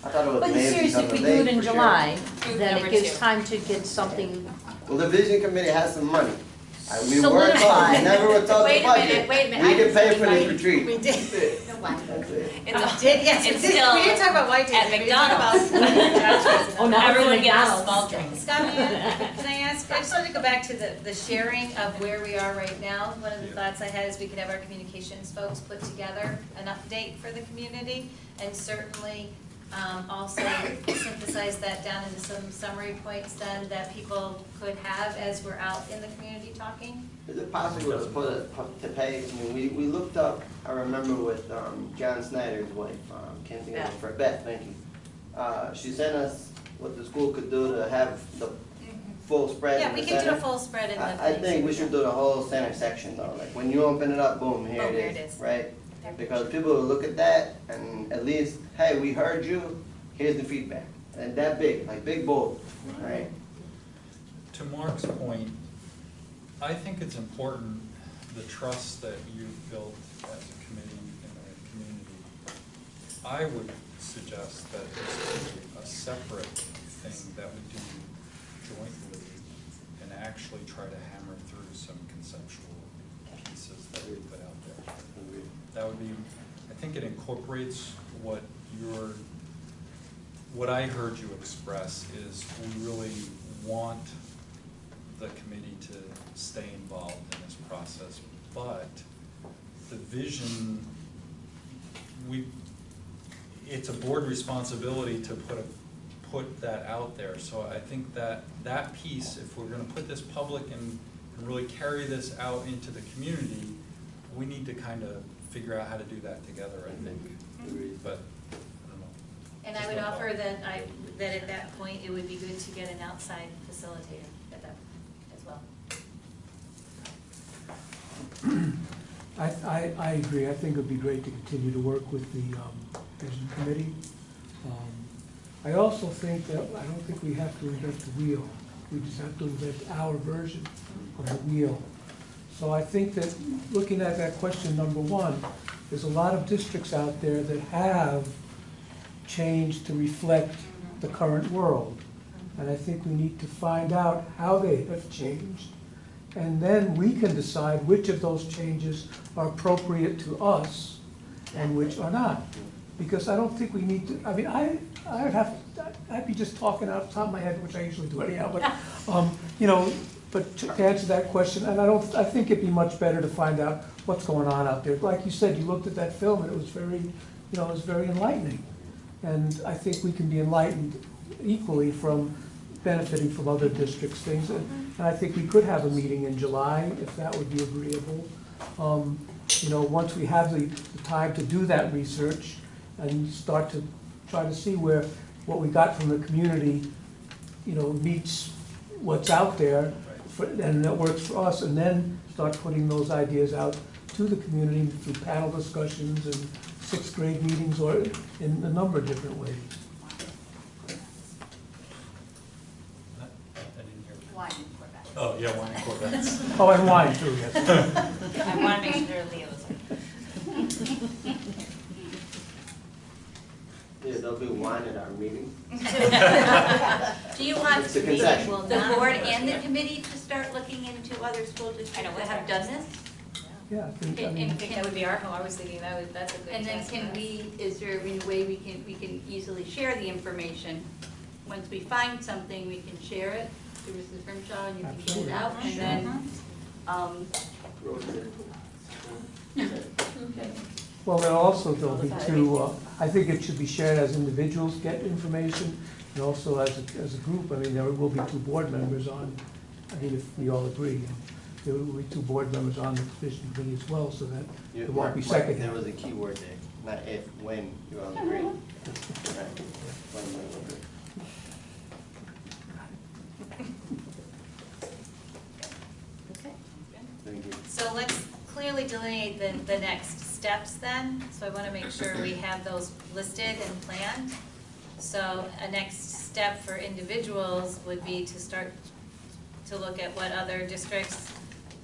K: I thought it was
F: But
K: maybe
F: seriously, if we
K: something
F: do it
K: late
F: in
K: for sure.
F: July,
N: Group
F: then
N: number
F: it gives
N: 2.
F: time to get something
K: Well, the vision committee has some money. We were told,
F: solidified.
K: we never were told the
N: Wait a
K: budget.
N: minute, wait a minute.
K: We
N: I
K: can
N: didn't
K: pay
N: see
K: for
N: money.
K: this retreat.
D: We did.
K: That's it. That's it.
N: It's,
D: Yes,
N: it's
D: we did.
N: still
D: We didn't talk about white tables.
N: at
D: We didn't talk
N: McDonald's.
D: about-
F: Oh, now it's
N: Everyone
F: in
N: gets a
F: McDonald's.
N: small drink.
D: Scott, can I ask, I just want to go back to the sharing of where we are right now. One of the thoughts I had is we could have our communications folks put together an update for the community, and certainly also synthesize that down into some summary points then that people could have as we're out in the community talking.
K: Is it possible to put to pay, I mean, we looked up, I remember with John Snyder's wife, can't think of her, for Beth, thank you. She sent us what the school could do to have the full spread
D: Yeah,
K: in
D: we
K: the
D: can do a
K: center.
D: full spread in the.
K: I think we should do the whole center section though, like when you open it up, boom, here
D: Boom, here
K: it
D: it
K: is,
D: is.
K: right? Because people will look at that and at least, hey, we heard you, here's the feedback. And that big, like big bold, right?
E: To Mark's point, I think it's important, the trust that you've built as a committee in the community. I would suggest that this be a separate thing that we do jointly and actually try to hammer through some conceptual pieces that we put out there. That would be, I think it incorporates what I heard you express is we really want the committee to stay involved in this process, but the vision, it's a board responsibility to put that out there. So I think that piece, if we're gonna put this public and really carry this out into the community, we need to kind of figure out how to do that together, I think. But, I don't know.
D: And I
E: Just
D: would
E: my
D: offer
E: thought.
D: that at that point, it would be good to get an outside facilitator at that as well.
G: I agree. I think it'd be great to continue to work with the vision committee. I also think that, I don't think we have to invent the wheel. We just have to invent our version of the wheel. So I think that, looking at that question number one, there's a lot of districts out there that have changed to reflect the current world. And I think we need to find out how they have changed. And then we can decide which of those changes are appropriate to us and which are not. Because I don't think we need to, I mean, I'd be just talking out the top of my head, which I usually do anyhow, but, you know, but to answer that question, and I think it'd be much better to find out what's going on out there. Like you said, you looked at that film and it was very, you know, it was very enlightening. And I think we can be enlightened equally from benefiting from other districts' things. And I think we could have a meeting in July, if that would be agreeable. You know, once we have the time to do that research and start to try to see where what we got from the community, you know, meets what's out there, and that works for us, and then start putting those ideas out to the community through panel discussions and sixth grade meetings, or in a number of different ways.
E: I didn't hear.
M: Wine and Corvette.
E: Oh, yeah, wine and Corvettes.
G: Oh, and wine too, yes.
N: I wanna make sure Leo's are.
K: Yeah, there'll be wine at our meeting.
M: Do you want
K: It's a concession.
M: the board and the committee to start looking into other school districts
N: I know,
M: that have done this?
G: Yeah, I think, I
M: And-
G: mean,
D: I think that would be our home, I was thinking that's a good
M: And then
D: test
M: can
D: for us.
M: we, is there a way we can easily share the information? Once we find something, we can share it to Mrs. Grimshaw, and you can get it
G: Absolutely.
M: out, and then,
G: well, then also there'll be two, I think it should be shared as individuals get information, and also as a group. I mean, there will be two board members on, I mean, if we all agree. There will be two board members on the vision committee as well, so that
K: You-
G: it won't be
K: Mark,
G: second.
K: there was a key word there, not if, when you all agree. Right. When you all agree.
M: okay.
K: Thank you.
D: So let's clearly delineate the next steps then. So I want to make sure we have those listed and planned. So a next step for individuals would be to start to look at what other districts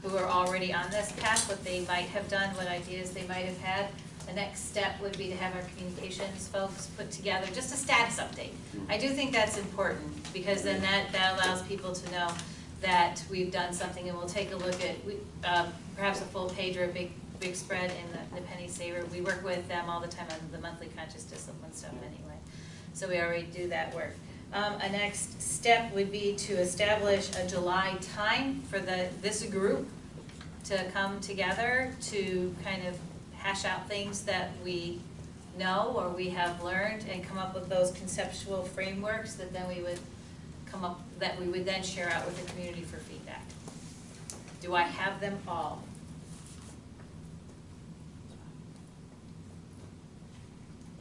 D: who are already on this path, what they might have done, what ideas they might have had. The next step would be to have our communications folks put together just a status update. I do think that's important, because then that allows people to know that we've done something, and we'll take a look at perhaps a full page or a big spread in the Penny Saver. We work with them all the time on the monthly conscious discipline stuff anyway, so we already do that work. A next step would be to establish a July time for this group to come together to kind of hash out things that we know or we have learned, and come up with those conceptual frameworks that then we would then share out with the community for feedback. Do I have them all?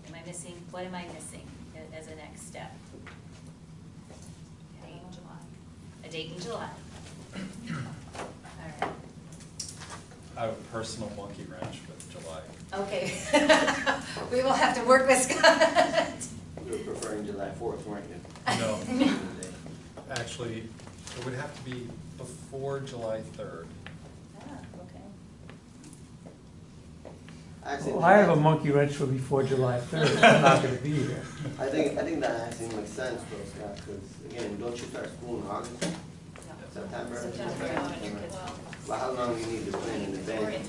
D: Am I missing, what am I missing as a next step? A date in July. A date in July. All right.
E: I have a personal monkey wrench with July.
D: Okay. We will have to work with Scott.
K: You were preferring July 4th, weren't you?
E: No, actually, it would have to be before July 3rd.
D: Okay.
K: Actually,
G: Well, I have a monkey wrench for before July 3rd. I'm not gonna be here.
K: I think that actually makes sense though, Scott, because again, don't you start school in August? September? Well, how long do you need to plan an event?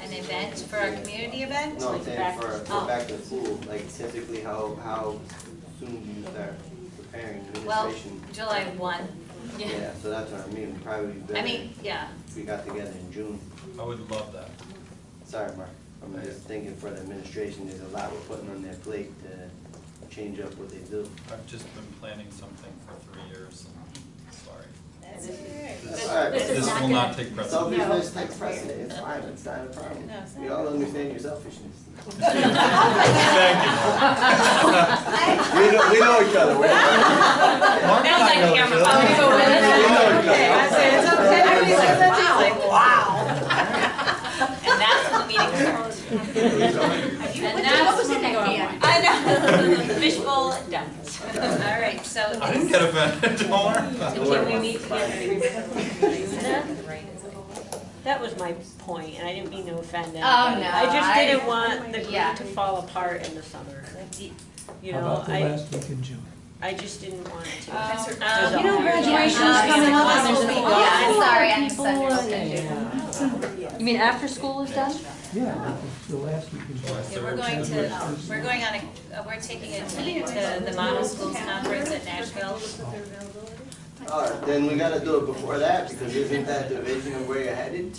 D: An event for our community event?
K: No, I'm saying for back to school, like typically how soon do you start preparing
D: Well,
K: administration?
D: July 1.
K: Yeah, so that's what I mean, probably be
D: I
K: better
D: mean, yeah.
K: if we got together in June.
E: I would love that.
K: Sorry, Mark, I'm just thinking for the administration, there's a lot we're putting on their plate to change up what they do.
E: I've just been planning something for 3 years, and sorry.
K: All right.
E: This will not take precedence.
K: Selfishness takes precedent, it's fine, it's not a problem.
D: No, it's
K: We
D: not.
K: all understand your selfishness.
E: Thank you.
K: We know each other.
E: Mark and I know each other.
K: We know each
D: Okay, I
K: other.
D: say it's okay. Everybody's like, wow.
N: And that's when the meeting starts.
I: And that's when we go on.
N: I know. Fishbowl done.
D: All right, so.
E: I didn't get offended, don't worry.
B: Can we meet together? That was my point, and I didn't mean to offend anybody.
L: Oh, no,
B: I just
L: I-
B: didn't want the
L: yeah.
B: group to fall apart in the summer. You
G: How
B: know,
G: about the last week in June?
B: I just didn't want it to.
D: You know,
A: graduation's coming up and there's a big
L: Yeah, I'm sorry, I
A: people,
L: misunderstood.
F: You mean after school is done?
G: Yeah, the last week in June.
D: Yeah, we're going on we're taking a team to the Model Schools Conference at Nashville.
K: All right, then we gotta do it before that, because isn't that the vision of where you're headed?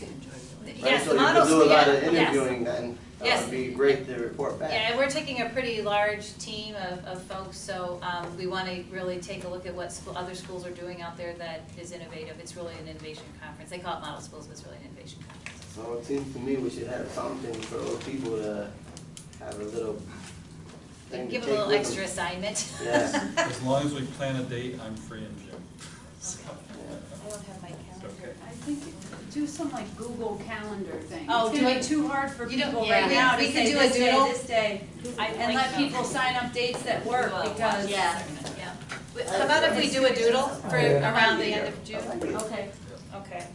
K: Right,
D: Yes,
K: so
D: the
K: you
D: Model
K: could do a
D: School,
K: lot of
D: yeah, yes.
K: interviewing then,
D: Yes.
K: it'd be great to report back.
D: Yeah, and we're taking a pretty large team of folks, so we want to really take a look at what other schools are doing out there that is innovative. It's really an innovation conference. They call it Model Schools, but it's really an innovation conference.
K: So it seems to me we should have something for those people to have a little thing to
D: Give a
K: take
D: little
K: with
D: extra
K: them.
D: assignment.
K: Yeah.
E: As long as we plan a date, I'm free in June. So,
D: I don't have my
E: it's
D: calendar.
E: okay.
I: I think do some like Google Calendar thing.
D: Oh,
I: It's gonna
D: do
I: be too hard for
D: You don't-
I: people
D: yeah,
I: right now to
D: we could
I: say
D: do a
I: this day,
D: doodle.
I: this day, and let people sign up dates that work, because.
D: Yeah. How about if we do a doodle for around the end of June?
I: Okay.
D: Okay.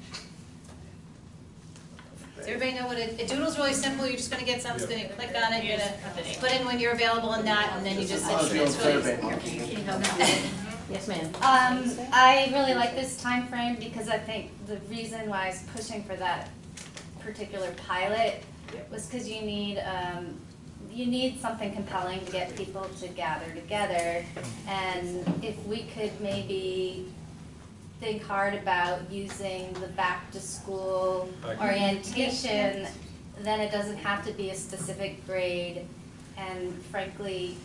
D: Does everybody know what a doodle's really simple? You're just gonna get something, it's gonna click on it, you're gonna put in when you're available and not, and then you just
K: I'll
D: send
K: do
D: it.
K: a
D: It's really
K: survey.
F: Yes, ma'am.
L: I really like this time frame because I think the reason why I was pushing for that particular pilot was because you need something compelling to get people to gather together. And if we could maybe think hard about using the back to school orientation, then it doesn't have to be a specific grade. And frankly,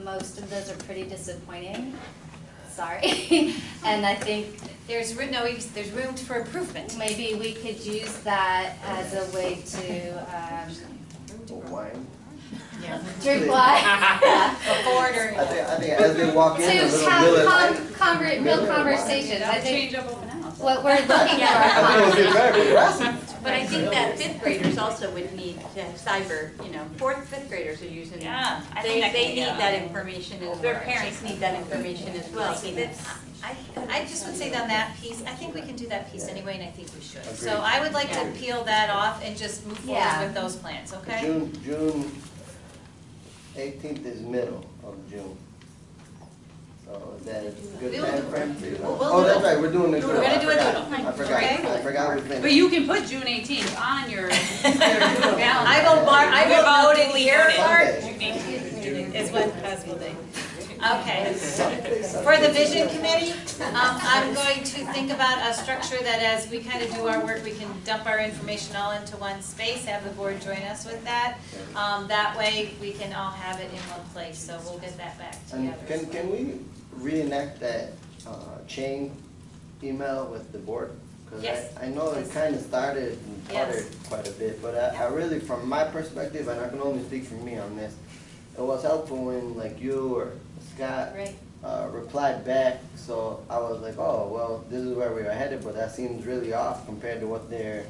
L: most of those are pretty disappointing. Sorry. And I think
D: there's room for improvement.
L: maybe we could use that as a way to
K: Wine.
L: drink wine.
D: Before, during.
K: I think as they walk in, a
L: To
K: little
L: have
K: Miller.
L: real conversations. I
I: That'll
L: think
I: change up open house.
L: what we're looking
K: I think it would be
L: for.
K: very progressive.
M: But I think that fifth graders also would need to have cyber, fourth, fifth graders are using.
N: Yeah, I
M: They
N: think that
M: they
N: could
M: need
N: be
M: that information, and their parents need that information as well.
D: See, I just would say on that piece, I think we can do that piece anyway, and I think we should. So
K: Agreed.
D: I would like to peel that off and just move forward
L: Yeah.
D: with those plans, okay?
K: June 18th is middle of June. So is that a good
D: We'll-
K: time frame for you?
D: we'll
K: Oh, that's
D: doodle.
K: right, we're doing the doodle.
D: We're gonna do a
K: I
D: doodle.
K: forgot,
D: Okay.
K: I forgot we finished.
I: But you can put June 18th on your calendar.
D: I will note it here, Mark,
K: Monday.
D: is what possible day. Okay. For the vision committee, I'm going to think about a structure that as we kind of do our work, we can dump our information all into one space, have the board join us with that. That way, we can all have it in one place, so we'll get that back
K: And
D: together.
K: can we reenact that chain email with the board? Because
D: Yes.
K: I know it kind of started and
D: Yes.
K: puttered quite a bit, but I really, from my perspective, and I can only speak for me on this, it was helpful when like you or Scott
D: Right.
K: replied back, so I was like, oh, well, this is where we were headed, but that seems really off compared to what their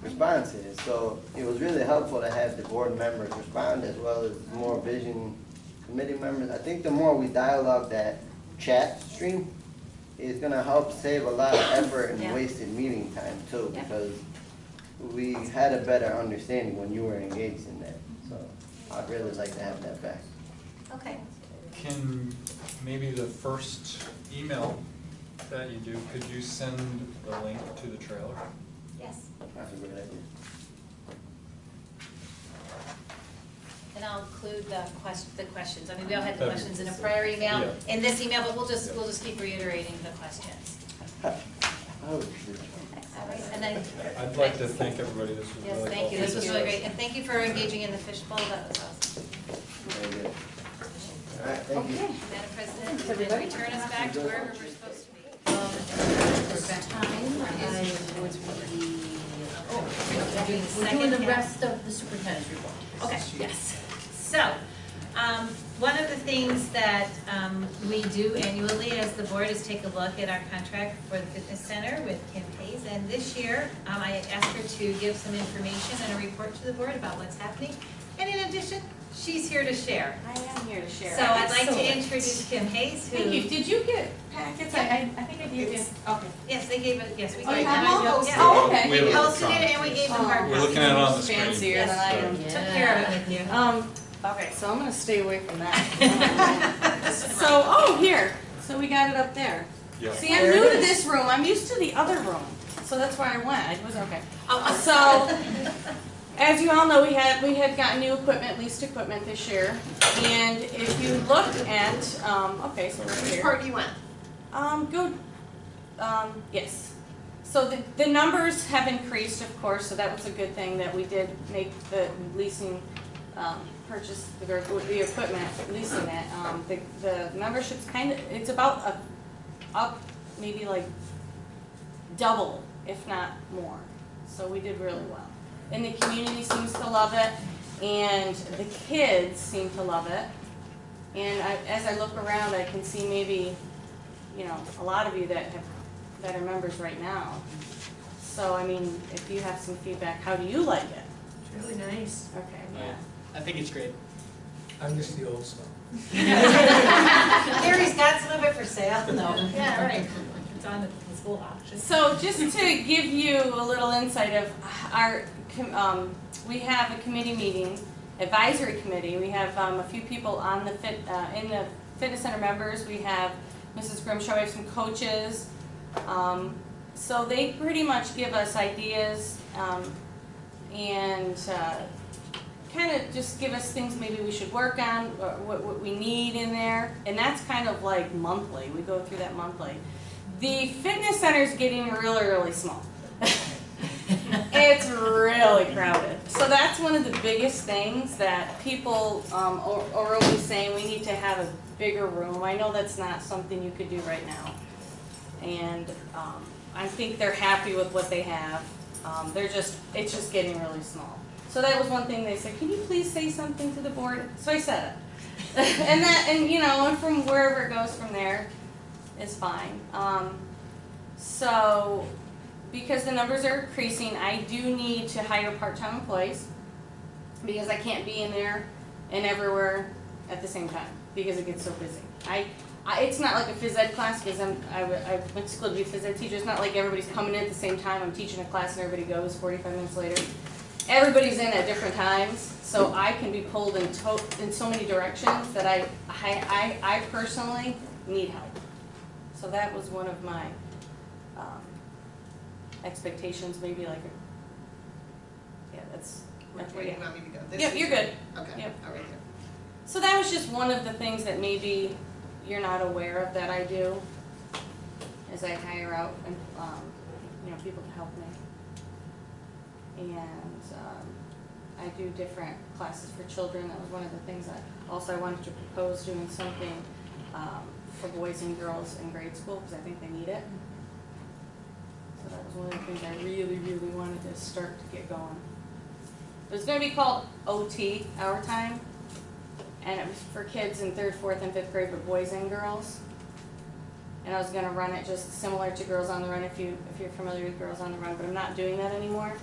K: response is. So it was really helpful to have the board members respond as well as more vision committee members. I think the more we dialogue that chat stream, it's gonna help save a lot of effort and
D: Yeah.
K: wasted meeting time too,
D: Yeah.
K: because we had a better understanding when you were engaged in that. So I'd really like to have that back.
D: Okay.
E: Can maybe the first email that you do, could you send the link to the trailer?
D: Yes.
K: That's a good idea.
D: And I'll include the questions. I mean, we all had the
E: That'd be-
D: questions in a prior email,
E: Yeah.
D: in this email, but we'll just keep reiterating the questions.
K: Oh, shoot.
D: All right, and then,
E: I'd like to thank everybody, this was really
D: yes,
E: helpful.
D: thank you, this was really great, and thank you for engaging in the fishbowl, that was awesome.
K: Very good. All right, thank you.
D: Madam President, and then return us back to wherever we're supposed to be.
A: This time, I would be,
D: We're doing the
A: we're
D: second
A: doing the
D: half.
A: rest of the superintendent's report.
D: Okay, yes. So, one of the things that we do annually as the board is take a look at our contract for the fitness center with Kim Hayes. And this year, I asked her to give some information and a report to the board about what's happening. And in addition, she's here to share.
O: I am here to share.
D: So I'd like to
A: Excellent.
D: introduce Kim Hayes, who.
O: Thank you. Did you get packets? I think I did.
D: Yes.
O: Okay.
D: Yes, they gave it, yes, we
O: Oh,
D: gave
O: you
D: them.
O: have all those?
D: Yeah.
O: Oh, okay.
E: We have
D: We
E: it
D: posted it
E: electronic.
D: and we gave them hard
E: We're looking at it on the screen.
O: Fancier than I am.
D: Took care of it with you.
O: Okay, so I'm gonna stay away from that. So, oh, here, so we got it up there.
E: Yeah.
O: See, I'm new to this room, I'm used to the other room, so that's where I went, I was, okay. So, as you all know, we had gotten new equipment, leased equipment this year, and if you look at, okay, so right here.
I: Which part do you want?
O: Yes. So the numbers have increased, of course, so that was a good thing that we did make the leasing, purchase the equipment, leasing it. The membership's it's about up maybe like double, if not more. So we did really well. And the community seems to love it, and the kids seem to love it. And as I look around, I can see maybe, a lot of you that are members right now. So, I mean, if you have some feedback, how do you like it?
A: It's really nice.
O: Okay, yeah.
H: I think it's great.
G: I miss the old stuff.
D: Gary's got some of it for sale. No. Yeah, all right. It's on the school auction.
O: So just to give you a little insight of we have a committee meeting, advisory committee. We have a few people on in the fitness center members. We have Mrs. Grimshaw, we have some coaches. So they pretty much give us ideas and kind of just give us things maybe we should work on, or what we need in there. And that's kind of like monthly. We go through that monthly. The fitness center is getting really, really small. It's really crowded. So that's one of the biggest things that people are always saying, we need to have a bigger room. I know that's not something you could do right now. And I think they're happy with what they have. It's just getting really small. So that was one thing they said, can you please say something to the board? So I said it. and from wherever it goes from there is fine. So because the numbers are increasing, I do need to hire part-time employees because I can't be in there and everywhere at the same time because it gets so busy. It's not like a phys ed class because I went to school to be a phys ed teacher. It's not like everybody's coming in at the same time. I'm teaching a class and everybody goes 45 minutes later. Everybody's in at different times, so I can be pulled in so many directions that I personally need help. So that was one of my expectations, maybe like that's
I: Which way do you want me to go? This
O: Yep,
I: is-
O: you're good.
I: Okay,
O: Yep.
I: all right.
O: So that was just one of the things that maybe you're not aware of that I do, is I hire out and people to help me. And I do different classes for children. That was one of the things that also I wanted to propose, doing something for boys and girls in grade school because I think they need it. So that was one of the things I really, really wanted to start to get going. It was going to be called OT, Our Time, and it was for kids in 3rd, 4th, and 5th grade, but boys and girls. And I was going to run it just similar to Girls on the Run, if you're familiar with Girls on the Run, but I'm not doing that anymore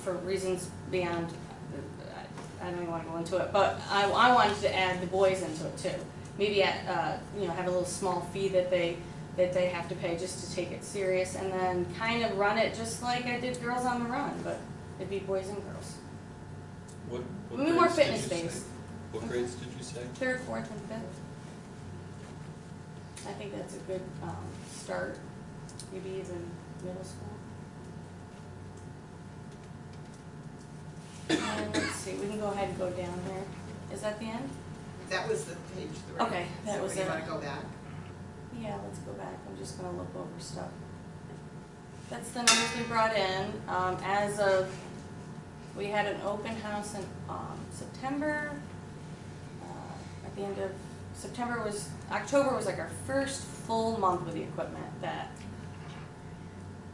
O: for reasons beyond. I don't even want to go into it, but I wanted to add the boys into it too. Maybe have a little small fee that they have to pay just to take it serious, and then kind of run it just like I did Girls on the Run, but it'd be boys and girls.
E: What
O: Maybe more
E: grades did
O: fitness
E: you say?
O: based.
E: What grades did you say?
O: 3rd, 4th, and 5th. I think that's a good start, maybe even middle school. And let's see, we can go ahead and go down here. Is that the end?
I: That was the page 3.
O: Okay, that was
I: So you
O: it.
I: want to go back?
O: Yeah, let's go back. I'm just gonna look over stuff. That's the numbers we brought in. As of, we had an open house in September. At the end of October was like our first full month with the equipment that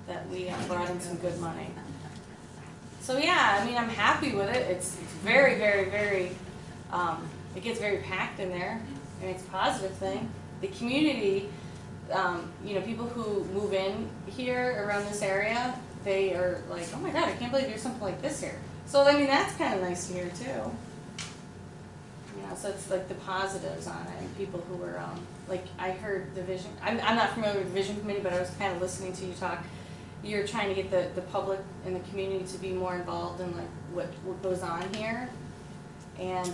O: that we brought in some good money. So yeah, I mean, I'm happy with it. It's very, very, very, it gets very packed in there, and it's a positive thing. The community, you know, people who move in here around this area, they are like, oh my God, I can't believe there's something like this here. So I mean, that's kind of nice to hear too. You know, so it's like the positives on it, and people who are, like I heard the vision, I'm not familiar with the vision committee, but I was kind of listening to you talk. You're trying to get the public and the community to be more involved in like what goes on here. And,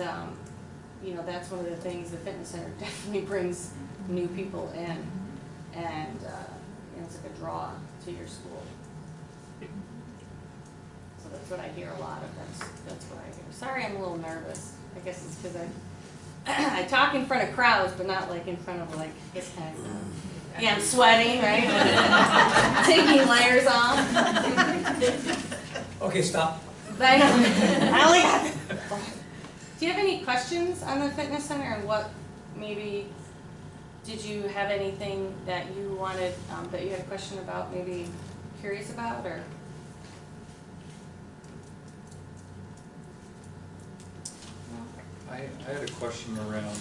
O: you know, that's one of the things the fitness center definitely brings new people in. And you know, it's like a draw to your school. So that's what I hear a lot of. That's what I hear. Sorry, I'm a little nervous. I guess it's because I talk in front of crowds, but not like in front of like this kind of. Yeah, I'm sweating, right? Taking layers off.
G: Okay, stop.
O: I know. I only got. Do you have any questions on the fitness center, and what maybe? Did you have anything that you wanted, that you had a question about, maybe curious about, or?
E: I had a question around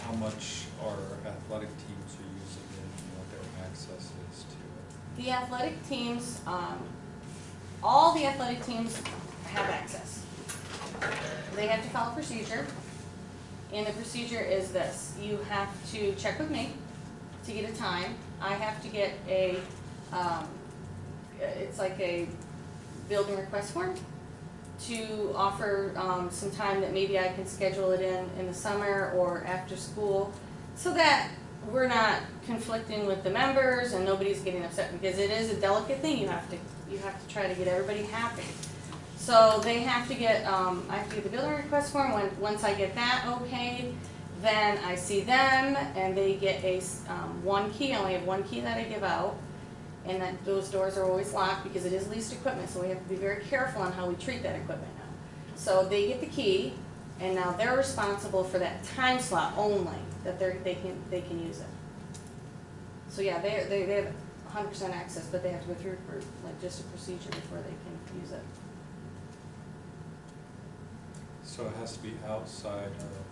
E: how much our athletic teams are using it and what their access is to it.
O: The athletic teams, all the athletic teams have access. They have to follow procedure, and the procedure is this. You have to check with me to get a time. I have to get a, it's like a building request form to offer some time that maybe I can schedule it in the summer or after school, so that we're not conflicting with the members and nobody's getting upset, because it is a delicate thing. You have to try to get everybody happy. So they have to get, I have to get the building request form. Once I get that okayed, then I see them and they get a one key. I only have one key that I give out, and that those doors are always locked because it is leased equipment. So we have to be very careful on how we treat that equipment now. So they get the key, and now they're responsible for that time slot only that they can use it. So yeah, they have 100% access, but they have to go through like just a procedure before they can use it.
E: So it has to be outside of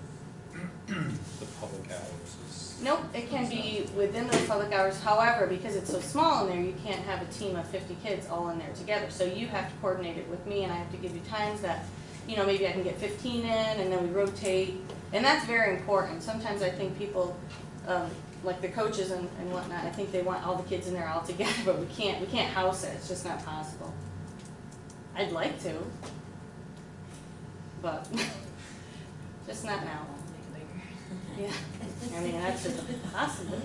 E: the public hours?
O: Nope, it can be within those public hours. However, because it's so small in there, you can't have a team of 50 kids all in there together. So you have to coordinate it with me, and I have to give you times that, you know, maybe I can get 15 in, and then we rotate. And that's very important. Sometimes I think people, like the coaches and whatnot, I think they want all the kids in there all together, but we can't house it. It's just not possible. I'd like to, but just not now. Yeah, I mean, that's just possible.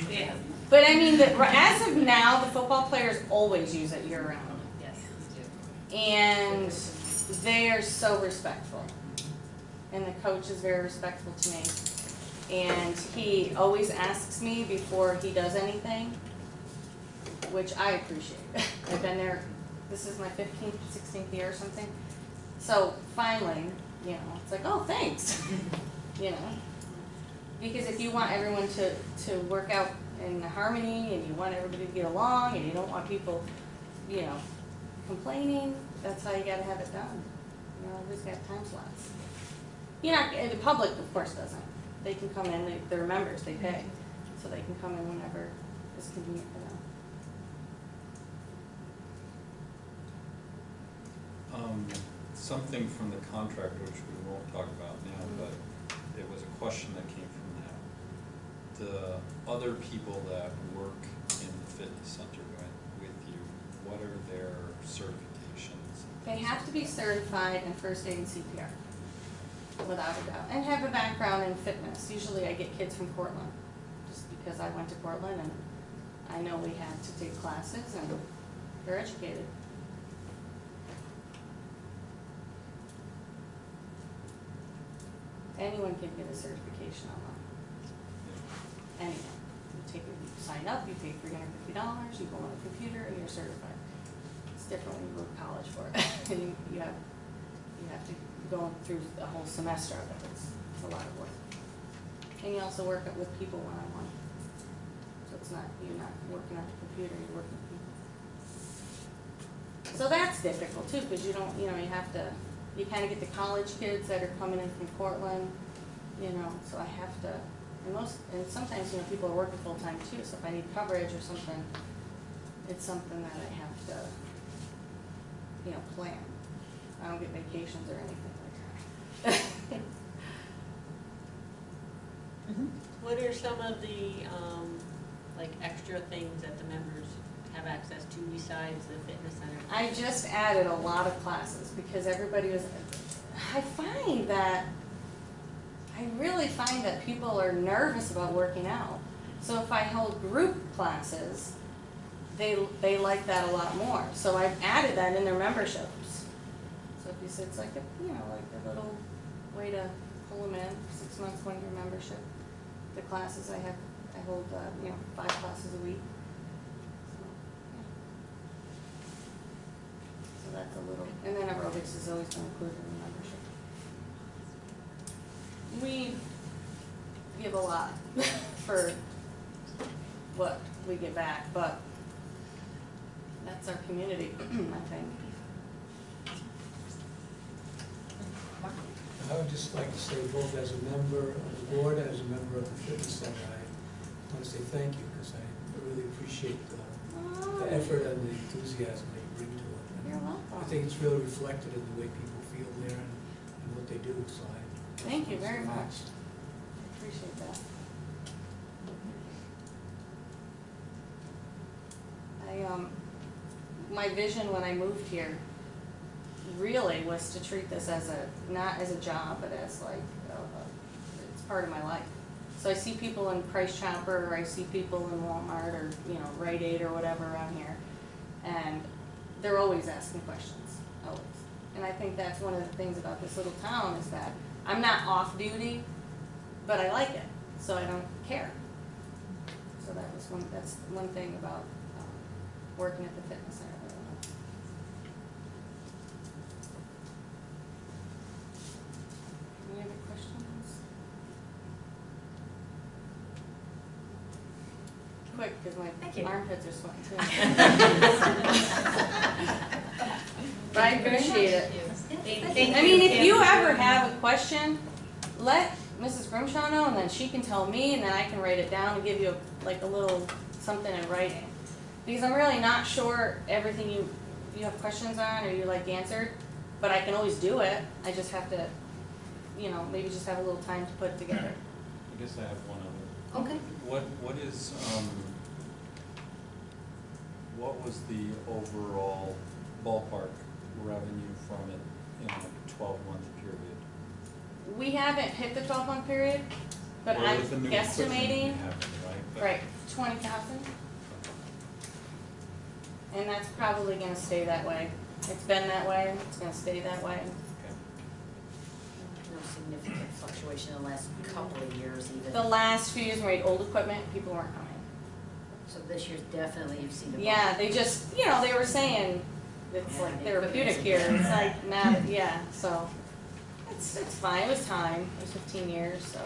N: Yeah.
O: But I mean, as of now, the football players always use it year-round.
N: Yes, do.
O: And they are so respectful. And the coach is very respectful to me. And he always asks me before he does anything, which I appreciate. I've been there, this is my 15th, 16th year or something. So finally, you know, it's like, oh, thanks. You know, because if you want everyone to work out in harmony, and you want everybody to get along, and you don't want people, you know, complaining, that's how you gotta have it done. You know, everybody's got time slots. You know, the public, of course, doesn't. They can come in, they're members, they pay, so they can come in whenever it's convenient for them.
E: Something from the contract, which we won't talk about now, but it was a question that came from that. The other people that work in the fitness center with you, what are their certifications?
O: They have to be certified in first aid and CPR, without a doubt, and have a background in fitness. Usually I get kids from Portland, just because I went to Portland and I know we had to take classes, and they're educated. Anyone can get a certification online. Anyone. You sign up, you pay $350, you go on a computer, and you're certified. It's different when you go to college for it. And you have to go through a whole semester of it. It's a lot of work. And you also work with people one-on-one. So it's not, you're not working on a computer, you're working with people. So that's difficult too, because you don't, you know, you have to, you kind of get the college kids that are coming in from Portland, you know, so I have to, and sometimes, you know, people are working full-time too, so if I need coverage or something, it's something that I have to, you know, plan. I don't get vacations or anything like that.
B: What are some of the, like, extra things that the members have access to besides the fitness center?
O: I just added a lot of classes because everybody was, I really find that people are nervous about working out. So if I hold group classes, they like that a lot more. So I've added that in their memberships. So if you say it's like a, you know, like a little way to pull them in, 6 months, 1 year membership. The classes I hold, you know, 5 classes a week. So that's a little, and then aerobics is always been included in the membership. We give a lot for what we get back, but that's our community, I think.
G: I would just like to say, both as a member of the board, as a member of the fitness center, I want to say thank you, because I really appreciate the effort and the enthusiasm that you bring to it. And
O: You're welcome.
G: I think it's really reflected in the way people feel there and what they do, so I.
O: Thank you very much. I appreciate that. My vision when I moved here really was to treat this as not as a job, but as like, it's part of my life. So I see people in Price Chopper, or I see people in Walmart, or, you know, Rite Aid or whatever around here, and they're always asking questions, always. And I think that's one of the things about this little town is that I'm not off duty, but I like it, so I don't care. So that's one thing about working at the fitness center. Any other questions? Quick, because my armpits are sweating too. But I appreciate it.
D: Thank
O: I mean,
D: you,
O: if
D: Kim.
O: you ever have a question, let Mrs. Grimshaw know, and then she can tell me, and then I can write it down and give you like a little something in writing. Because I'm really not sure everything you have questions on or you like answered, but I can always do it. I just have to, you know, maybe just have a little time to put it together.
E: I guess I have one other.
O: Okay.
E: What was the overall ballpark revenue from it in a 12-month period?
O: We haven't hit the 12-month period, but
E: Or
O: I'm
E: with the new
O: guesstimating,
E: equipment you have, right?
O: right, 20,000. And that's probably gonna stay that way. It's been that way, it's gonna stay that way.
E: Okay.
F: No significant fluctuation in the last couple of years even.
O: The last few years when we had old equipment, people weren't coming.
F: So this year's definitely you've seen a bump.
O: Yeah, they just, you know, they were saying it's
F: Yeah,
O: like
F: the
O: therapeutic
F: equipment's
O: here, it's like, not, yeah, so. It's fine, it was time, it was 15 years, so.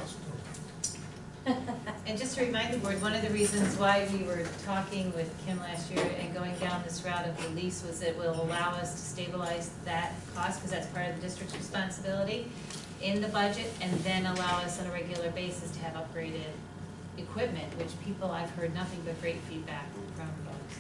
D: And just to remind the board, one of the reasons why we were talking with Kim last year and going down this route of the lease was it will allow us to stabilize that cost, because that's part of the district's responsibility in the budget, and then allow us on a regular basis to have upgraded equipment, which people, I've heard nothing but great feedback from folks.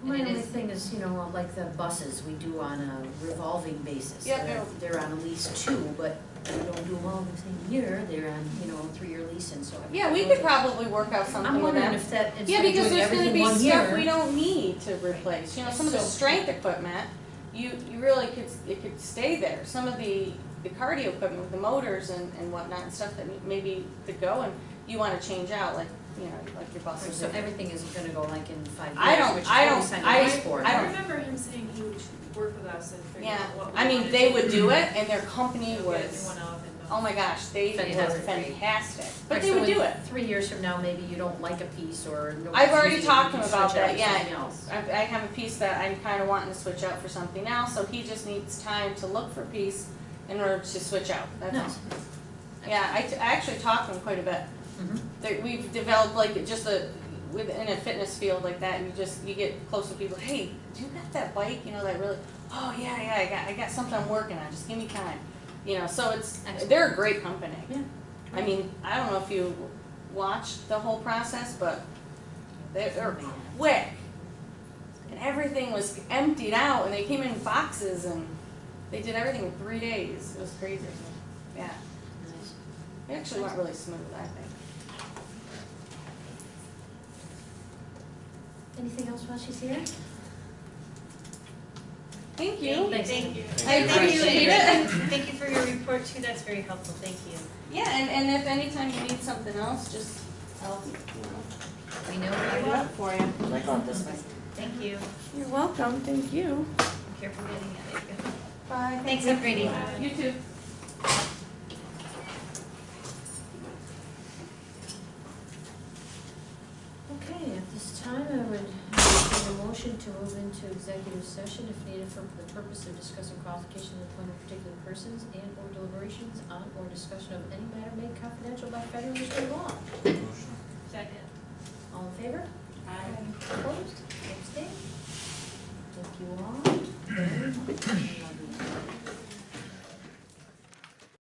F: My only thing is, you know, like the buses, we do on a revolving basis.
O: Yeah,
F: They're on a lease too, but we don't do them all in the same year, they're on, you know, 3-year lease, and so.
O: Yeah, we could probably work out something
F: I'm
O: with
F: wondering
O: them.
F: if that,
O: Yeah,
F: instead of
O: because
F: doing
O: there's gonna
F: everything
O: be
F: one
O: stuff
F: year.
O: we don't need to replace, you know, some of the
F: So-
O: strength equipment, you really it could stay there. Some of the cardio equipment with the motors and whatnot and stuff that maybe could go and you wanna change out, like, you know, like your buses.
F: So everything is gonna go like in 5 years,
O: I don't-
F: which is
O: I
F: what we
O: don't-
F: signed
O: I-
F: the lease for.
O: I
J: I
O: don't-
J: remember him saying he would work with us and figure
O: Yeah,
J: out what we
O: I mean,
J: wanted
O: they
J: to
O: would
J: do.
O: do it and their company
J: We'll get a new
O: was,
J: one up and
O: oh my gosh, they were
F: Fantastic.
O: fantastic. But
F: Right,
O: they
F: so
O: would
F: in
O: do it.
F: 3 years from now, maybe you don't like a piece or no.
O: I've already
F: you
O: talked to him
F: switch
O: about
F: out
O: that,
F: to
O: yeah.
F: something else.
O: I have a piece that I'm kinda wanting to switch out for something else, so he just needs time to look for a piece in order to switch out, that's all.
F: Nice.
O: Yeah, I actually talked to him quite a bit. We've developed like just within a fitness field like that, you get close to people, hey, do you got that bike, that really, oh yeah, I got something I'm working on, just give me time. So they're a great company.
A: Yeah.
O: I mean, I don't know if you watched the whole process, but they're quick. And everything was emptied out, and they came in boxes, and they did everything in 3 days. It was crazy. Yeah.
A: Nice.
O: It actually went really smooth, I think.
A: Anything else while she's here?
O: Thank you.
D: Thank you.
O: I appreciate it.
D: Thank you for your report too, that's very helpful, thank you.
O: Yeah, and if anytime you need something else, just,
D: We know where
O: I'll
D: you
O: do
D: are.
O: it for you.
F: I got this way.
D: Thank you.
O: You're welcome, thank you.
D: Be careful getting out of here.
O: Bye.
D: Thanks, have a great evening.
O: You too.
A: Okay, at this time, I would entertain a motion to move into executive session if needed for the purpose of discussing qualification and employment of particular persons and or deliberations on or discussion of any matter made confidential by federal or state law.
E: Motion.
J: Second.
A: All in favor?
J: Aye.
A: Opposed?